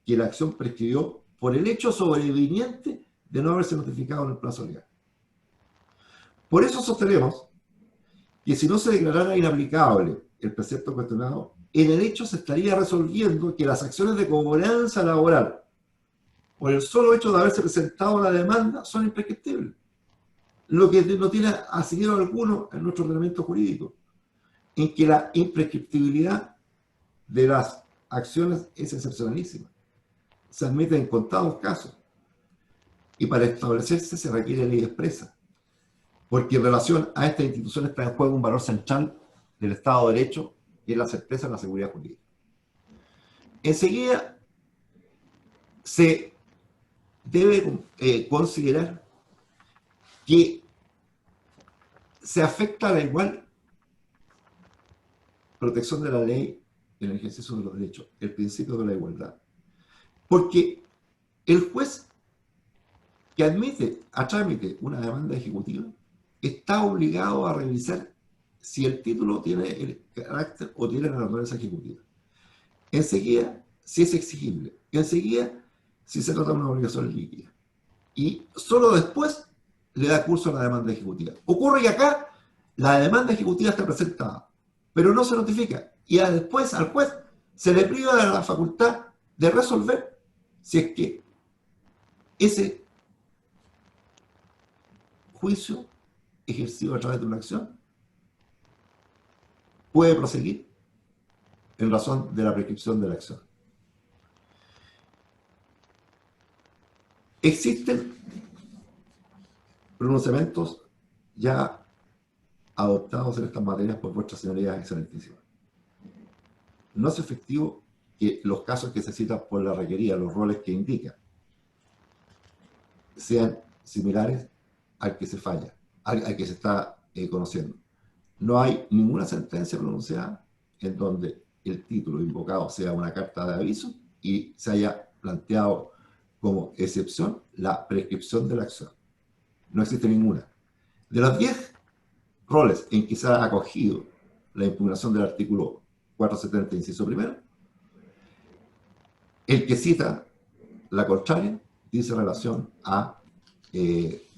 que la acción prescribió por el hecho sobreviniente de no haberse notificado en el plazo legal. Por eso sostenemos que si no se declarara inaplicable el precepto cuestionado, en el hecho se estaría resolviendo que las acciones de cobranza laboral, por el solo hecho de haberse presentado la demanda, son imprescriptibles. Lo que no tiene asidero alguno en nuestro ordenamiento jurídico, en que la imprescriptibilidad de las acciones es excepcionalísima. Se admite en contados casos. Y para establecerse se requiere ley expresa. Porque en relación a esta institución está en juego un valor central del Estado de Derecho, que es la certeza de la seguridad jurídica. Enseguida, se debe considerar que se afecta a la igual protección de la ley en el ejercicio de los derechos, el principio de la igualdad. Porque el juez que admite a trámite una demanda ejecutiva está obligado a revisar si el título tiene el carácter o tiene la naturaleza ejecutiva. Enseguida, si es exigible. Enseguida, si se trata de una obligación líquida. Y solo después le da curso a la demanda ejecutiva. Ocurre que acá la demanda ejecutiva está presentada, pero no se notifica. Y después al juez se le priva de la facultad de resolver si es que ese juicio ejercido a través de una acción puede proseguir en razón de la prescripción de la acción. Existen pronunciamientos ya adoptados en estas materias por vuestras señorías excelentísimas. No es efectivo que los casos que se citan por la requerida, los roles que indica, sean similares al que se falla, al que se está conociendo. No hay ninguna sentencia pronunciada en donde el título invocado sea una carta de aviso y se haya planteado como excepción la prescripción de la acción. No existe ninguna. De los 10 roles en que se ha acogido la impugnación del artículo 470, inciso primero, el que cita la contraria dice relación a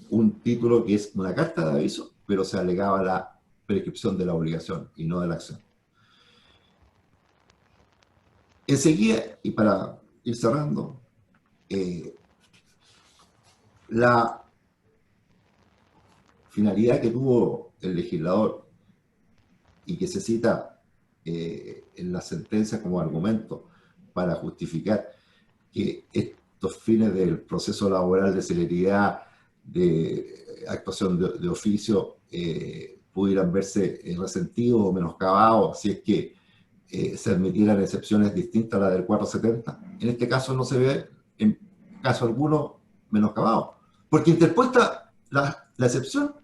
un título que es una carta de aviso, pero se alegaba la prescripción de la obligación y no de la acción. Enseguida, y para ir cerrando, la finalidad que tuvo el legislador y que se cita en la sentencia como argumento para justificar que estos fines del proceso laboral de celeridad, de actuación de oficio, pudieran verse resentidos o menoscabados si es que se admitieran excepciones distintas a la del 470. En este caso no se ve, en caso alguno, menoscabado. Porque interpuesta la excepción,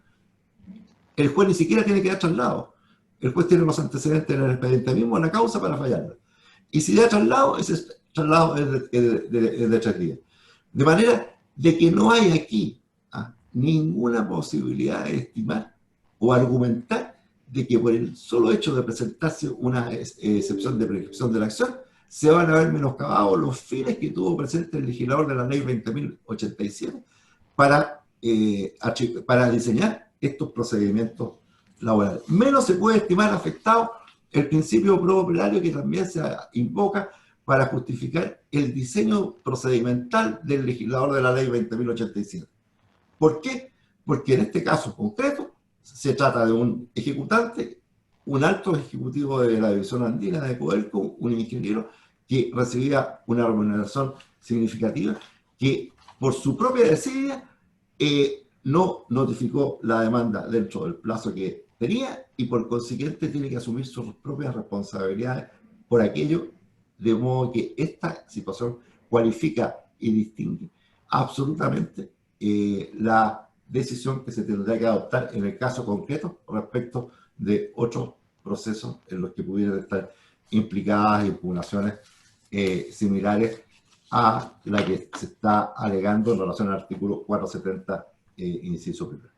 el juez ni siquiera tiene que dar traslado. El juez tiene los antecedentes en el expediente mismo, en la causa, para fallarla. Y si da traslado, ese traslado es de 3 días. De manera de que no hay aquí ninguna posibilidad de estimar o argumentar de que por el solo hecho de presentarse una excepción de prescripción de la acción, se van a ver menoscabados los fines que tuvo presente el legislador de la ley 20.087 para diseñar estos procedimientos laborales. Menos se puede estimar afectado el principio pro-operario que también se invoca para justificar el diseño procedimental del legislador de la ley 20.087. ¿Por qué? Porque en este caso concreto se trata de un ejecutante, un alto ejecutivo de la División Andina de Codelco, un ingeniero que recibía una remuneración significativa, que por su propia desidia no notificó la demanda dentro del plazo que tenía y por consiguiente tiene que asumir sus propias responsabilidades por aquello, de modo que esta situación cualifica y distingue absolutamente la decisión que se tendrá que adoptar en el caso concreto respecto de otros procesos en los que pudieran estar implicadas impugnaciones similares a la que se está alegando en relación al artículo 470, inciso primero.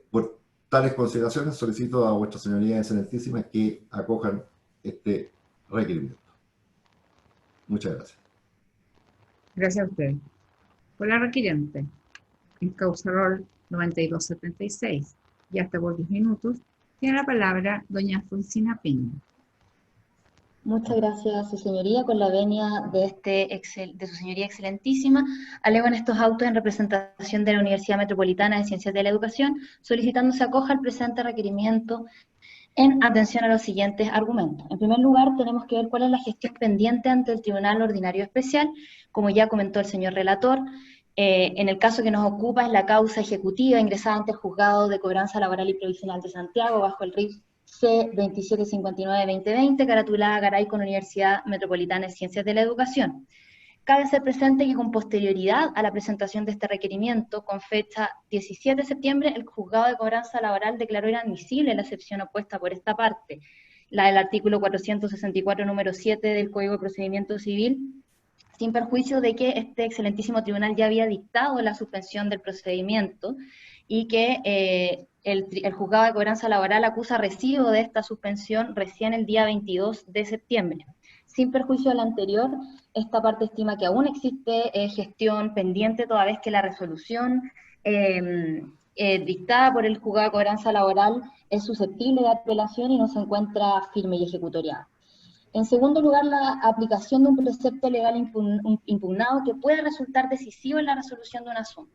Por tales consideraciones, solicito a vuestra señoría excelentísima que acojan este requerimiento. Muchas gracias. Gracias a usted. Por la requiriente, en causa rol 9276, y hasta por 10 minutos, tiene la palabra doña Alfonsina Peña. Muchas gracias, su señoría. Con la venia de su señoría excelentísima, alego en estos autos en representación de la Universidad Metropolitana de Ciencias de la Educación, solicitando se acoja el presente requerimiento en atención a los siguientes argumentos. En primer lugar, tenemos que ver cuál es la gestión pendiente ante el Tribunal Ordinario Especial. Como ya comentó el señor relator, en el caso que nos ocupa es la causa ejecutiva ingresada ante el Juzgado de Cobranza Laboral y Provisional de Santiago bajo el RIF C2759-2020, caratulada Garay con Universidad Metropolitana de Ciencias de la Educación. Cabe hacer presente que con posterioridad a la presentación de este requerimiento, con fecha 17 de septiembre, el Juzgado de Cobranza Laboral declaró inadmisible la excepción opuesta por esta parte, la del artículo 464, número 7 del Código de Procedimiento Civil, sin perjuicio de que este excelentísimo tribunal ya había dictado la suspensión del procedimiento y que el Juzgado de Cobranza Laboral acusa recibo de esta suspensión recién el día 22 de septiembre. Sin perjuicio del anterior, esta parte estima que aún existe gestión pendiente, toda vez que la resolución dictada por el Juzgado de Cobranza Laboral es susceptible de apelación y no se encuentra firme y ejecutoriada. En segundo lugar, la aplicación de un precepto legal impugnado que puede resultar decisivo en la resolución de un asunto.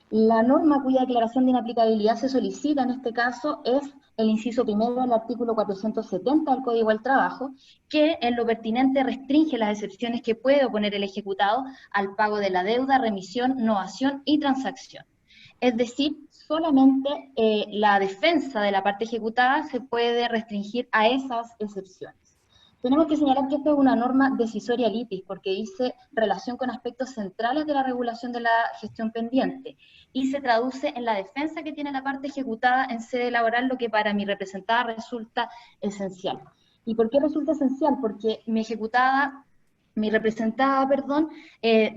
La norma cuya declaración de inaplicabilidad se solicita en este caso es el inciso primero del artículo 470 del Código del Trabajo, que en lo pertinente restringe las excepciones que puede oponer el ejecutado al pago de la deuda, remisión, novación y transacción. Es decir, solamente la defensa de la parte ejecutada se puede restringir a esas excepciones. Tenemos que señalar que esta es una norma decisoria litis, porque dice relación con aspectos centrales de la regulación de la gestión pendiente, y se traduce en la defensa que tiene la parte ejecutada en sede laboral, lo que para mi representada resulta esencial. ¿Y por qué resulta esencial? Porque mi representada,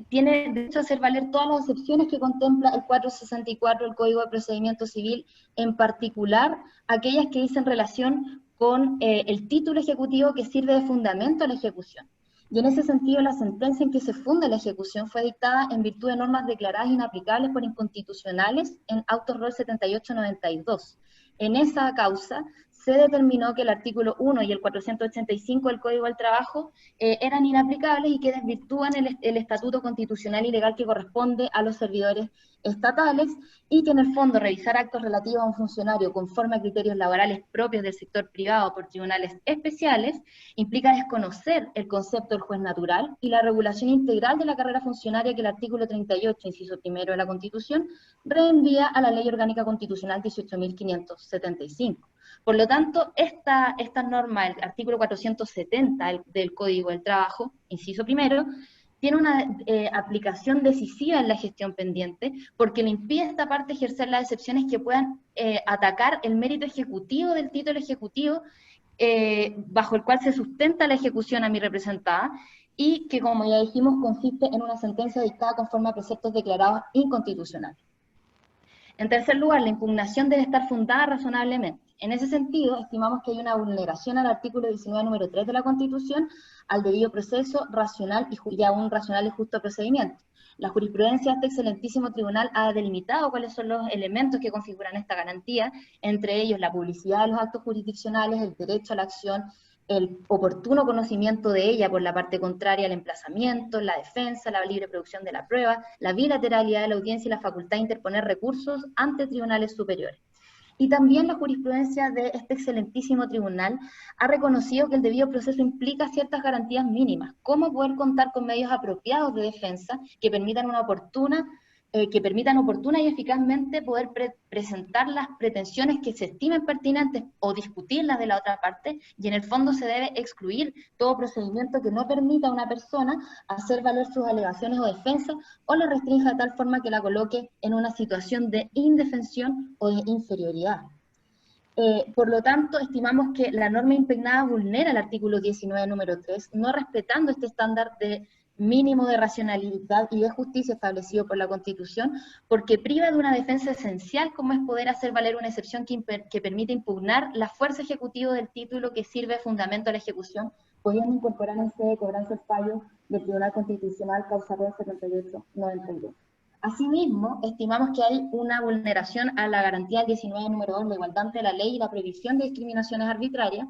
tiene derecho a hacer valer todas las excepciones que contempla el 464 del Código de Procedimiento Civil, en particular aquellas que dicen relación con el título ejecutivo que sirve de fundamento a la ejecución. Y en ese sentido, la sentencia en que se funda la ejecución fue dictada en virtud de normas declaradas inaplicables por inconstitucionales en Autos Rol 7892. En esa causa se determinó que el artículo 1 y el 485 del Código del Trabajo eran inaplicables y que desvirtúan el estatuto constitucional y legal que corresponde a los servidores estatales, y que en el fondo revisar actos relativos a un funcionario conforme a criterios laborales propios del sector privado por tribunales especiales implica desconocer el concepto del juez natural y la regulación integral de la carrera funcionaria que el artículo 38, inciso primero de la Constitución, reenvía a la Ley Orgánica Constitucional 18.575. Por lo tanto, esta norma, el artículo 470 del Código del Trabajo, inciso primero, tiene una aplicación decisiva en la gestión pendiente, porque le impide a esta parte ejercer las excepciones que puedan atacar el mérito ejecutivo del título ejecutivo bajo el cual se sustenta la ejecución a mi representada, y que, como ya dijimos, consiste en una sentencia dictada conforme a preceptos declarados inconstitucionales. En tercer lugar, la impugnación debe estar fundada razonablemente. En ese sentido, estimamos que hay una vulneración al artículo 19, número 3 de la Constitución, al debido proceso racional y a un racional y justo procedimiento. La jurisprudencia de este excelentísimo tribunal ha delimitado cuáles son los elementos que configuran esta garantía, entre ellos la publicidad de los actos jurisdiccionales, el derecho a la acción, el oportuno conocimiento de ella por la parte contraria al emplazamiento, la defensa, la libre producción de la prueba, la bilateralidad de la audiencia y la facultad de interponer recursos ante tribunales superiores. Y también la jurisprudencia de este excelentísimo tribunal ha reconocido que el debido proceso implica ciertas garantías mínimas, como poder contar con medios apropiados de defensa que permitan oportuna y eficazmente poder presentar las pretensiones que se estimen pertinentes o discutirlas de la otra parte, y en el fondo se debe excluir todo procedimiento que no permita a una persona hacer valer sus alegaciones o defensas, o la restrinja de tal forma que la coloque en una situación de indefensión o de inferioridad. Por lo tanto, estimamos que la norma impugnada vulnera el artículo 19, número 3, no respetando este estándar de mínimo de racionalidad y de justicia establecido por la Constitución, porque priva de una defensa esencial como es poder hacer valer una excepción que permite impugnar la fuerza ejecutiva del título que sirve de fundamento a la ejecución, pudiendo incorporar en sede de cobranza el fallo del Tribunal Constitucional causa 7892. Asimismo, estimamos que hay una vulneración a la garantía del 19, número 2, la igualdad ante la ley y la prohibición de discriminaciones arbitrarias.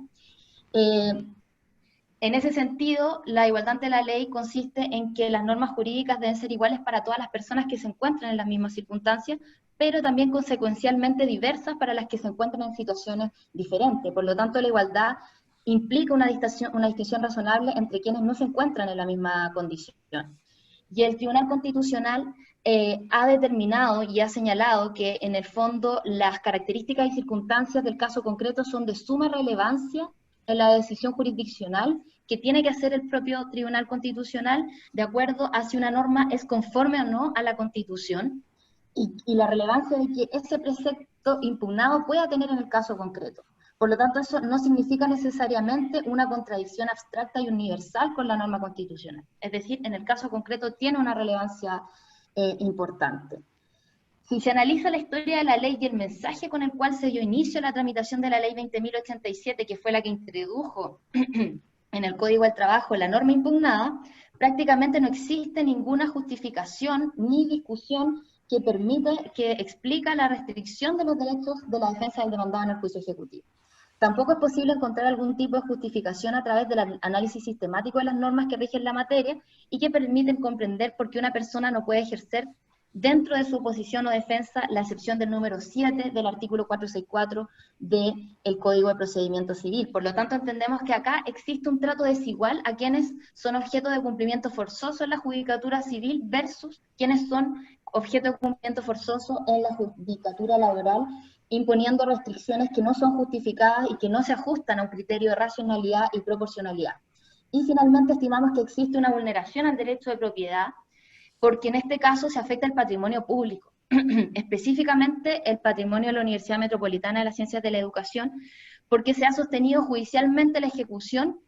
En ese sentido, la igualdad ante la ley consiste en que las normas jurídicas deben ser iguales para todas las personas que se encuentran en las mismas circunstancias, pero también consecuencialmente diversas para las que se encuentran en situaciones diferentes. Por lo tanto, la igualdad implica una distinción razonable entre quienes no se encuentran en la misma condición. Y el Tribunal Constitucional ha determinado y ha señalado que en el fondo las características y circunstancias del caso concreto son de suma relevancia en la decisión jurisdiccional que tiene que hacer el propio Tribunal Constitucional de acuerdo a si una norma es conforme o no a la Constitución y la relevancia de que ese precepto impugnado pueda tener en el caso concreto. Por lo tanto, eso no significa necesariamente una contradicción abstracta y universal con la norma constitucional. Es decir, en el caso concreto tiene una relevancia importante. Si se analiza la historia de la ley y el mensaje con el cual se dio inicio a la tramitación de la ley 20.087, que fue la que introdujo en el Código del Trabajo la norma impugnada, prácticamente no existe ninguna justificación ni discusión que explica la restricción de los derechos de la defensa del demandado en el juicio ejecutivo. Tampoco es posible encontrar algún tipo de justificación a través del análisis sistemático de las normas que rigen la materia y que permiten comprender por qué una persona no puede ejercer dentro de su oposición o defensa la excepción del número 7 del artículo 464 del Código de Procedimiento Civil. Por lo tanto, entendemos que acá existe un trato desigual a quienes son objeto de cumplimiento forzoso en la judicatura civil versus quienes son objeto de cumplimiento forzoso en la judicatura laboral, imponiendo restricciones que no son justificadas y que no se ajustan a un criterio de racionalidad y proporcionalidad. Y finalmente estimamos que existe una vulneración al derecho de propiedad, porque en este caso se afecta el patrimonio público, específicamente el patrimonio de la Universidad Metropolitana de las Ciencias de la Educación, porque se ha sostenido judicialmente la ejecución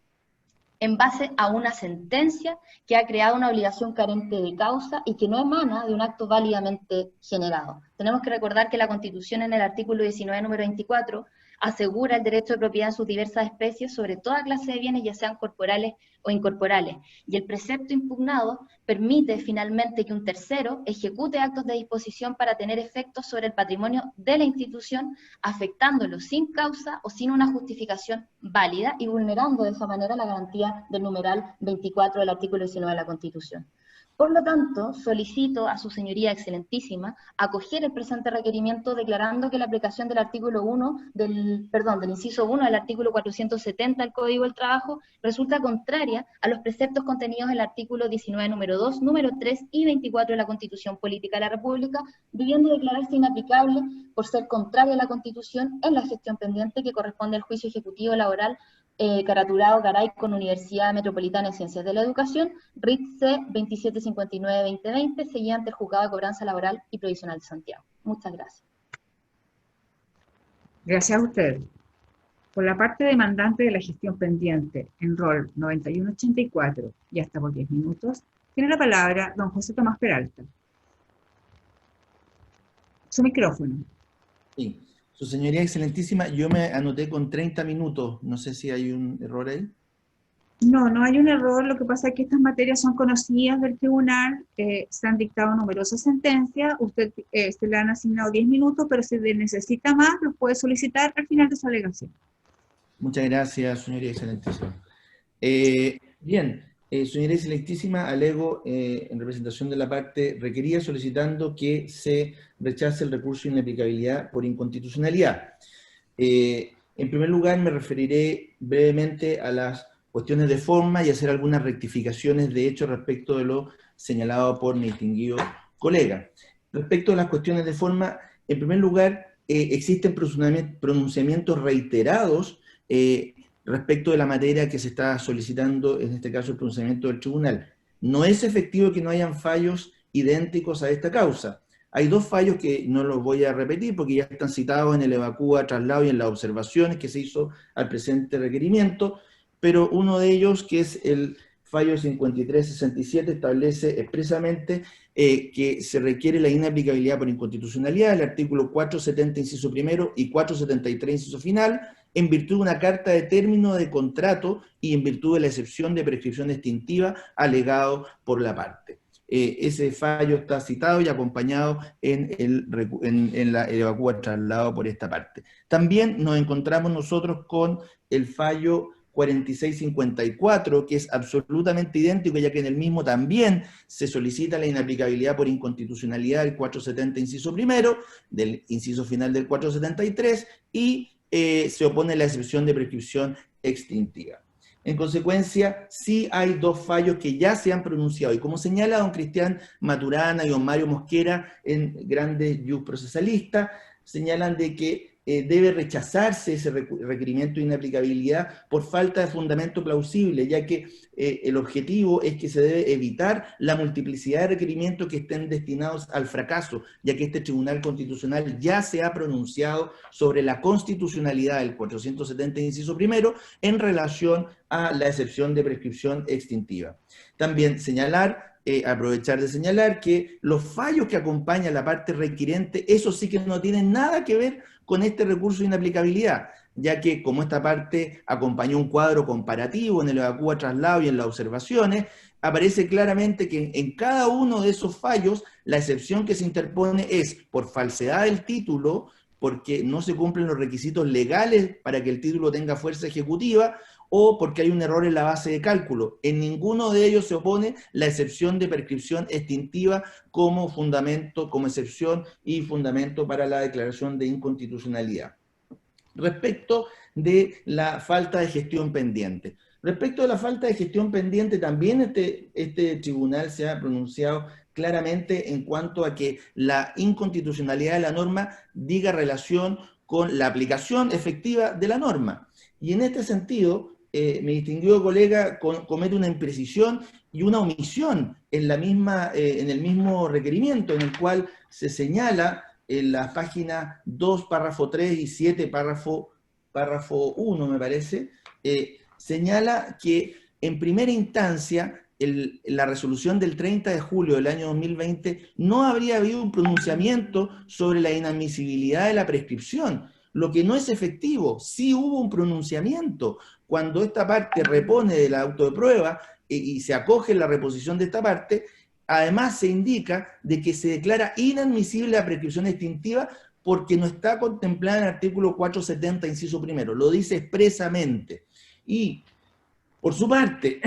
en base a una sentencia que ha creado una obligación carente de causa y que no emana de un acto válidamente generado. Tenemos que recordar que la Constitución en el artículo 19, número 24, asegura el derecho de propiedad en sus diversas especies sobre toda clase de bienes, ya sean corporales o incorporales, y el precepto impugnado permite finalmente que un tercero ejecute actos de disposición para tener efectos sobre el patrimonio de la institución, afectándolo sin causa o sin una justificación válida y vulnerando de esa manera la garantía del numeral 24 del artículo 19 de la Constitución. Por lo tanto, solicito a su señoría excelentísima acoger el presente requerimiento declarando que la aplicación del artículo 1, del inciso 1 del artículo 470 del Código del Trabajo resulta contraria a los preceptos contenidos en el artículo 19, número 2, número 3 y 24 de la Constitución Política de la República, debiendo declararse inaplicable por ser contraria a la Constitución en la gestión pendiente que corresponde al juicio ejecutivo laboral caraturado Garay con Universidad Metropolitana de Ciencias de la Educación, RIT C 2759-2020, seguida ante el Juzgado de Cobranza Laboral y Provisional de Santiago. Muchas gracias. Gracias a usted. Por la parte demandante de la gestión pendiente, en rol 9184 y hasta por 10 minutos, tiene la palabra don José Tomás Peralta. Su micrófono. Sí. Su señoría excelentísima, yo me anoté con 30 minutos, no sé si hay un error ahí. No, no hay un error, lo que pasa es que estas materias son conocidas del tribunal, se han dictado numerosas sentencias, usted se le han asignado 10 minutos, pero si necesita más, los puede solicitar al final de su alegación. Muchas gracias, señoría excelentísima. Bien, señoría excelentísima, alego en representación de la parte requerida solicitando que se rechace el recurso de inaplicabilidad por inconstitucionalidad. En primer lugar, me referiré brevemente a las cuestiones de forma y hacer algunas rectificaciones de hecho respecto de lo señalado por mi distinguido colega. Respecto a las cuestiones de forma, en primer lugar, existen pronunciamientos reiterados respecto de la materia que se está solicitando, en este caso el pronunciamiento del tribunal. No es efectivo que no hayan fallos idénticos a esta causa. Hay dos fallos que no los voy a repetir porque ya están citados en el evacúa traslado y en las observaciones que se hizo al presente requerimiento, pero uno de ellos, que es el fallo 5367, establece expresamente que se requiere la inaplicabilidad por inconstitucionalidad, el artículo 470, inciso primero, y 473, inciso final, en virtud de una carta de término de contrato y en virtud de la excepción de prescripción extintiva alegado por la parte. Ese fallo está citado y acompañado en el evacúa traslado por esta parte. También nos encontramos nosotros con el fallo 4654, que es absolutamente idéntico, ya que en el mismo también se solicita la inaplicabilidad por inconstitucionalidad del 470, inciso primero, del inciso final del 473, y se opone la excepción de prescripción extintiva. En consecuencia, sí hay dos fallos que ya se han pronunciado, y como señala don Cristian Maturana y don Mario Mosquera en grandes jus procesalistas, señalan de que debe rechazarse ese requerimiento de inaplicabilidad por falta de fundamento plausible, ya que el objetivo es que se debe evitar la multiplicidad de requerimientos que estén destinados al fracaso, ya que este Tribunal Constitucional ya se ha pronunciado sobre la constitucionalidad del 470, inciso primero, en relación a la excepción de prescripción extintiva. También aprovechar de señalar que los fallos que acompañan la parte requirente, eso sí que no tienen nada que ver con este recurso de inaplicabilidad, ya que como esta parte acompañó un cuadro comparativo en el evacúa traslado y en las observaciones, aparece claramente que en cada uno de esos fallos la excepción que se interpone es por falsedad del título, porque no se cumplen los requisitos legales para que el título tenga fuerza ejecutiva, o porque hay un error en la base de cálculo. En ninguno de ellos se opone la excepción de prescripción extintiva como fundamento, como excepción y fundamento para la declaración de inconstitucionalidad. Respecto de la falta de gestión pendiente. Respecto de la falta de gestión pendiente, también este tribunal se ha pronunciado claramente en cuanto a que la inconstitucionalidad de la norma diga relación con la aplicación efectiva de la norma. Y en este sentido, mi distinguido colega comete una imprecisión y una omisión en el mismo requerimiento, en el cual se señala en las páginas 2, párrafo 3 y 7, párrafo 1, me parece, señala que en primera instancia la resolución del 30 de julio del año 2020 no habría habido un pronunciamiento sobre la inadmisibilidad de la prescripción, lo que no es efectivo. Sí hubo un pronunciamiento. Cuando esta parte repone del auto de prueba y se acoge la reposición de esta parte, además se indica de que se declara inadmisible la prescripción extintiva porque no está contemplada en el artículo 470, inciso primero. Lo dice expresamente. Y, por su parte,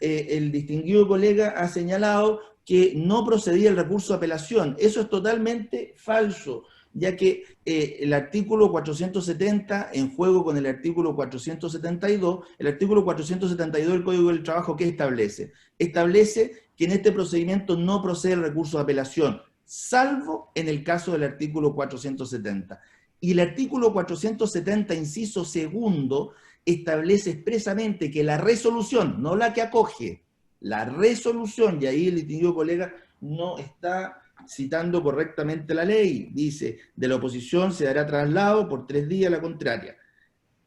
el distinguido colega ha señalado que no procedía el recurso de apelación. Eso es totalmente falso, ya que el artículo 470, en juego con el artículo 472, el artículo 472 del Código del Trabajo, ¿qué establece? Establece que en este procedimiento no procede el recurso de apelación, salvo en el caso del artículo 470. Y el artículo 470, inciso segundo, establece expresamente que la resolución, no la que acoge, la resolución, y ahí el distinguido colega no está citando correctamente la ley, dice, de la oposición se dará traslado por 3 días a la contraria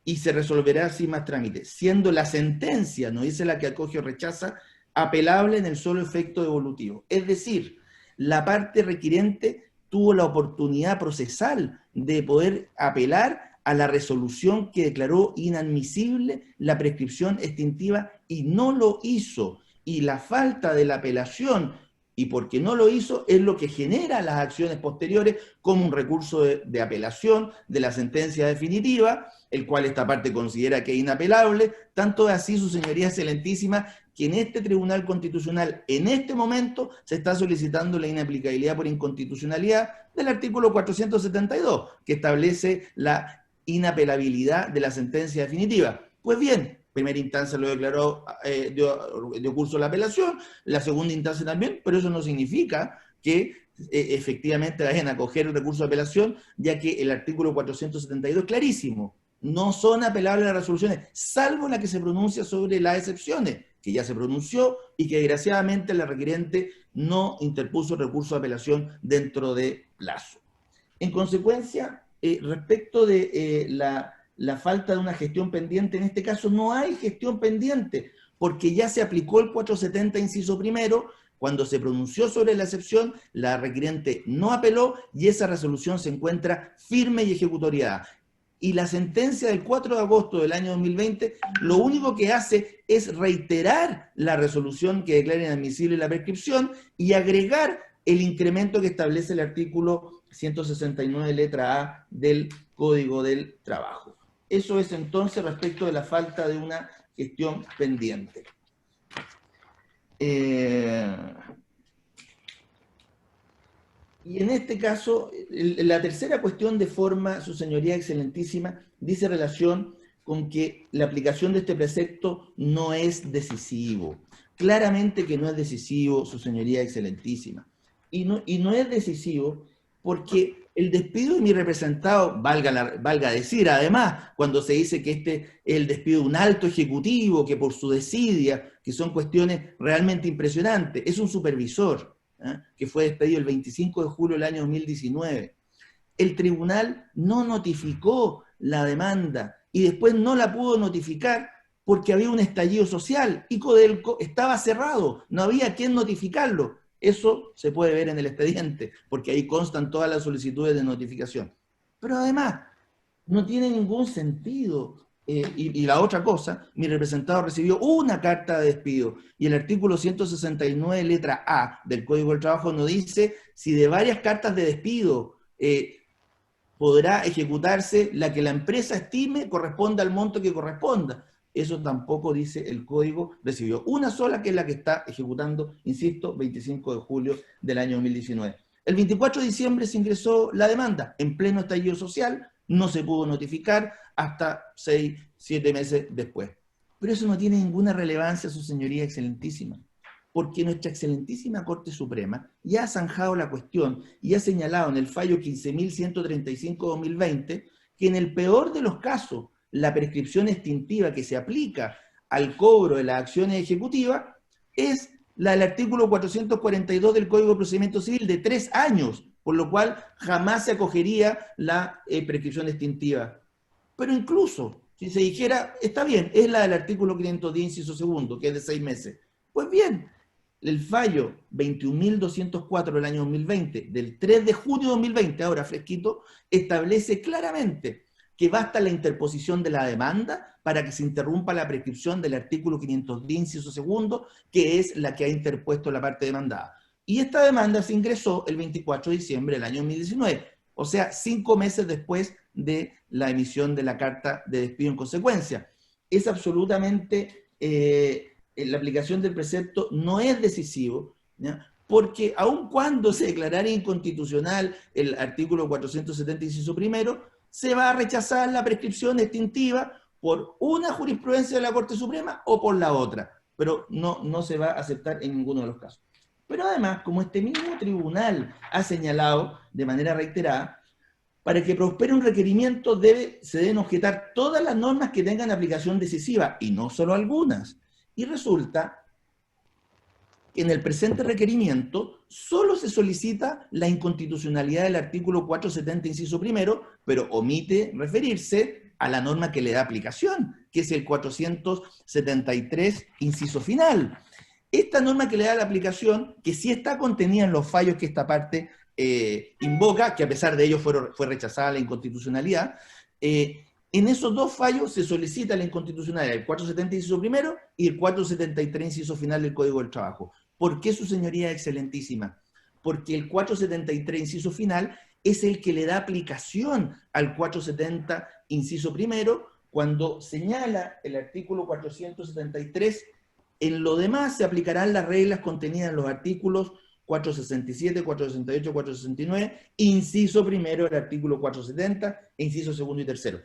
y se resolverá sin más trámite, siendo la sentencia, no dice la que acoge o rechaza, apelable en el solo efecto devolutivo. Es decir, la parte requirente tuvo la oportunidad procesal de poder apelar a la resolución que declaró inadmisible la prescripción extintiva y no lo hizo. Y la falta de la apelación, y porque no lo hizo, es lo que genera las acciones posteriores como un recurso de apelación de la sentencia definitiva, el cual esta parte considera que es inapelable. Tanto es así, su señoría excelentísima, que en este Tribunal Constitucional, en este momento, se está solicitando la inaplicabilidad por inconstitucionalidad del artículo 472, que establece la inapelabilidad de la sentencia definitiva. Pues bien, primera instancia lo declaró, dio curso a la apelación, la segunda instancia también, pero eso no significa que efectivamente vayan a acoger el recurso de apelación, ya que el artículo 472 es clarísimo. No son apelables las resoluciones, salvo la que se pronuncia sobre las excepciones, que ya se pronunció y que desgraciadamente la requerente no interpuso recurso de apelación dentro de plazo. En consecuencia, respecto de la falta de una gestión pendiente, en este caso no hay gestión pendiente, porque ya se aplicó el 470 inciso primero. Cuando se pronunció sobre la excepción, la requerente no apeló y esa resolución se encuentra firme y ejecutoriada. Y la sentencia del 4 de agosto del año 2020 lo único que hace es reiterar la resolución que declara inadmisible la prescripción y agregar el incremento que establece el artículo 169 letra A del Código del Trabajo. Eso es entonces respecto de la falta de una gestión pendiente. Y en este caso, la tercera cuestión de forma, su señoría excelentísima, dice relación con que la aplicación de este precepto no es decisivo. Claramente que no es decisivo, su señoría excelentísima. Y no es decisivo porque el despido de mi representado, valga decir, además, cuando se dice que este es el despido de un alto ejecutivo, que por su desidia, que son cuestiones realmente impresionantes, es un supervisor, que fue despedido el 25 de julio del año 2019. El tribunal no notificó la demanda y después no la pudo notificar porque había un estallido social y Codelco estaba cerrado, no había quien notificarlo. Eso se puede ver en el expediente, porque ahí constan todas las solicitudes de notificación. Pero además, no tiene ningún sentido. Y la otra cosa, mi representado recibió una carta de despido y el artículo 169 letra A del Código del Trabajo nos dice si de varias cartas de despido podrá ejecutarse la que la empresa estime corresponda al monto que corresponda. Eso tampoco dice el código, recibió una sola que es la que está ejecutando, insisto, 25 de julio del año 2019. El 24 de diciembre se ingresó la demanda en pleno estallido social, no se pudo notificar hasta 6-7 meses después. Pero eso no tiene ninguna relevancia, su señoría excelentísima, porque nuestra excelentísima Corte Suprema ya ha zanjado la cuestión y ha señalado en el fallo 15.135-2020 que en el peor de los casos, la prescripción extintiva que se aplica al cobro de las acciones ejecutivas es la del artículo 442 del Código de Procedimiento Civil de 3 años, por lo cual jamás se acogería la prescripción extintiva. Pero incluso, si se dijera, está bien, es la del artículo 510, inciso segundo, que es de 6 meses. Pues bien, el fallo 21.204 del año 2020, del 3 de junio de 2020, ahora fresquito, establece claramente que basta la interposición de la demanda para que se interrumpa la prescripción del artículo 510, inciso segundo, que es la que ha interpuesto la parte demandada. Y esta demanda se ingresó el 24 de diciembre del año 2019, o sea, 5 meses después de la emisión de la carta de despido en consecuencia. Es absolutamente, la aplicación del precepto no es decisivo, ¿ya? Porque aun cuando se declarara inconstitucional el artículo 470, inciso primero, se va a rechazar la prescripción extintiva por una jurisprudencia de la Corte Suprema o por la otra, pero no se va a aceptar en ninguno de los casos. Pero además, como este mismo tribunal ha señalado de manera reiterada, para que prospere un requerimiento se deben objetar todas las normas que tengan aplicación decisiva, y no solo algunas. Y resulta que en el presente requerimiento solo se solicita la inconstitucionalidad del artículo 470, inciso primero, pero omite referirse a la norma que le da aplicación, que es el 473, inciso final. Esta norma que le da la aplicación, que sí está contenida en los fallos que esta parte invoca, que a pesar de ello fue rechazada la inconstitucionalidad. En esos dos fallos se solicita la inconstitucionalidad, el 470 inciso primero y el 473 inciso final del Código del Trabajo. ¿Por qué, su señoría excelentísima? Porque el 473 inciso final es el que le da aplicación al 470 inciso primero, cuando señala el artículo 473, en lo demás se aplicarán las reglas contenidas en los artículos 467, 468, 469, inciso primero del artículo 470, e inciso segundo y tercero.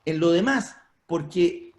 En lo demás, porque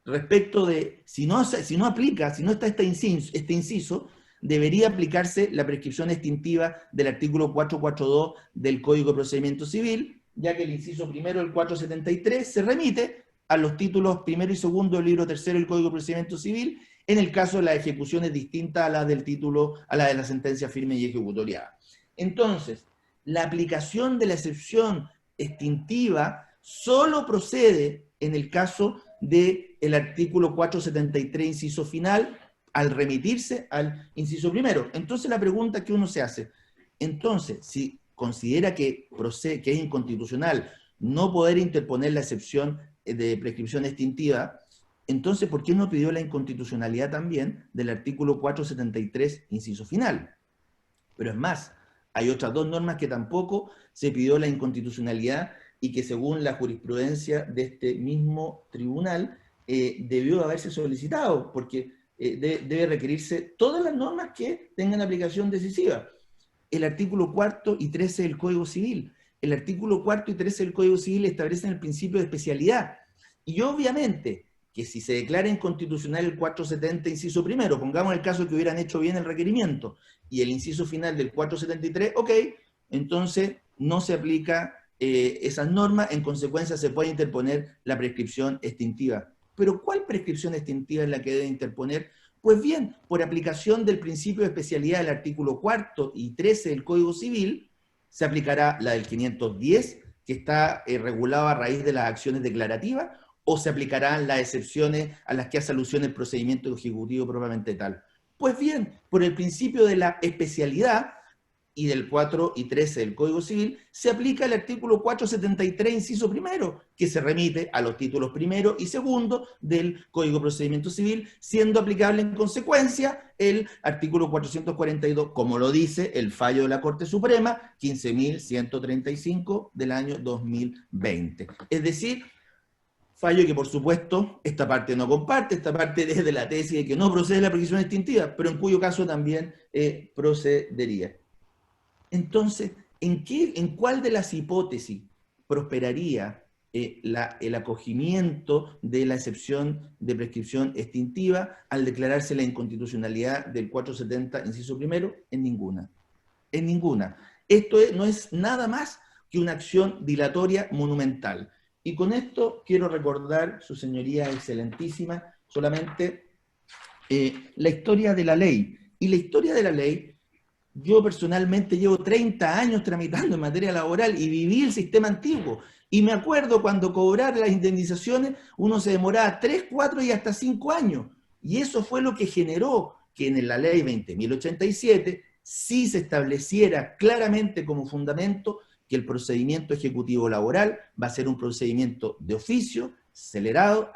respecto de, si no aplica, si no está este inciso, debería aplicarse la prescripción extintiva del artículo 442 del Código de Procedimiento Civil, ya que el inciso primero del 473 se remite a los títulos primero y segundo del libro tercero del Código de Procedimiento Civil, en el caso de las ejecuciones distintas a las del título, a la de la sentencia firme y ejecutoriada. Entonces, la aplicación de la excepción extintiva solo procede en el caso del artículo 473, inciso final, al remitirse al inciso primero. Entonces la pregunta que uno se hace, entonces, si considera que es inconstitucional no poder interponer la excepción de prescripción extintiva, entonces, ¿por qué no pidió la inconstitucionalidad también del artículo 473, inciso final? Pero es más, hay otras dos normas que tampoco se pidió la inconstitucionalidad y que según la jurisprudencia de este mismo tribunal debió haberse solicitado, porque debe requerirse todas las normas que tengan aplicación decisiva. El artículo 4 y 13 del Código Civil. El artículo 4 y 13 del Código Civil establecen el principio de especialidad. Y obviamente que si se declara inconstitucional el 470, inciso primero, pongamos el caso que hubieran hecho bien el requerimiento, y el inciso final del 473, ok, entonces no se aplica esas normas, en consecuencia se puede interponer la prescripción extintiva. Pero ¿cuál prescripción extintiva es la que debe interponer? Pues bien, por aplicación del principio de especialidad del artículo 4 y 13 del Código Civil, se aplicará la del 510, que está regulado a raíz de las acciones declarativas, o se aplicarán las excepciones a las que hace alusión el procedimiento ejecutivo propiamente tal. Pues bien, por el principio de la especialidad y del 4 y 13 del Código Civil, se aplica el artículo 473, inciso primero, que se remite a los títulos primero y segundo del Código de Procedimiento Civil, siendo aplicable en consecuencia el artículo 442, como lo dice el fallo de la Corte Suprema, 15.135 del año 2020. Es decir, fallo que por supuesto esta parte no comparte, esta parte desde la tesis de que no procede la prescripción extintiva, pero en cuyo caso también procedería. Entonces, ¿en cuál de las hipótesis prosperaría el acogimiento de la excepción de prescripción extintiva al declararse la inconstitucionalidad del 470, inciso primero? En ninguna. En ninguna. Esto no es nada más que una acción dilatoria monumental. Y con esto quiero recordar, su señoría excelentísima, solamente la historia de la ley. Y la historia de la ley, yo personalmente llevo 30 años tramitando en materia laboral y viví el sistema antiguo. Y me acuerdo cuando cobrar las indemnizaciones, uno se demoraba 3, 4 y hasta 5 años. Y eso fue lo que generó que en la ley 20.087 sí se estableciera claramente como fundamento que el procedimiento ejecutivo laboral va a ser un procedimiento de oficio, acelerado,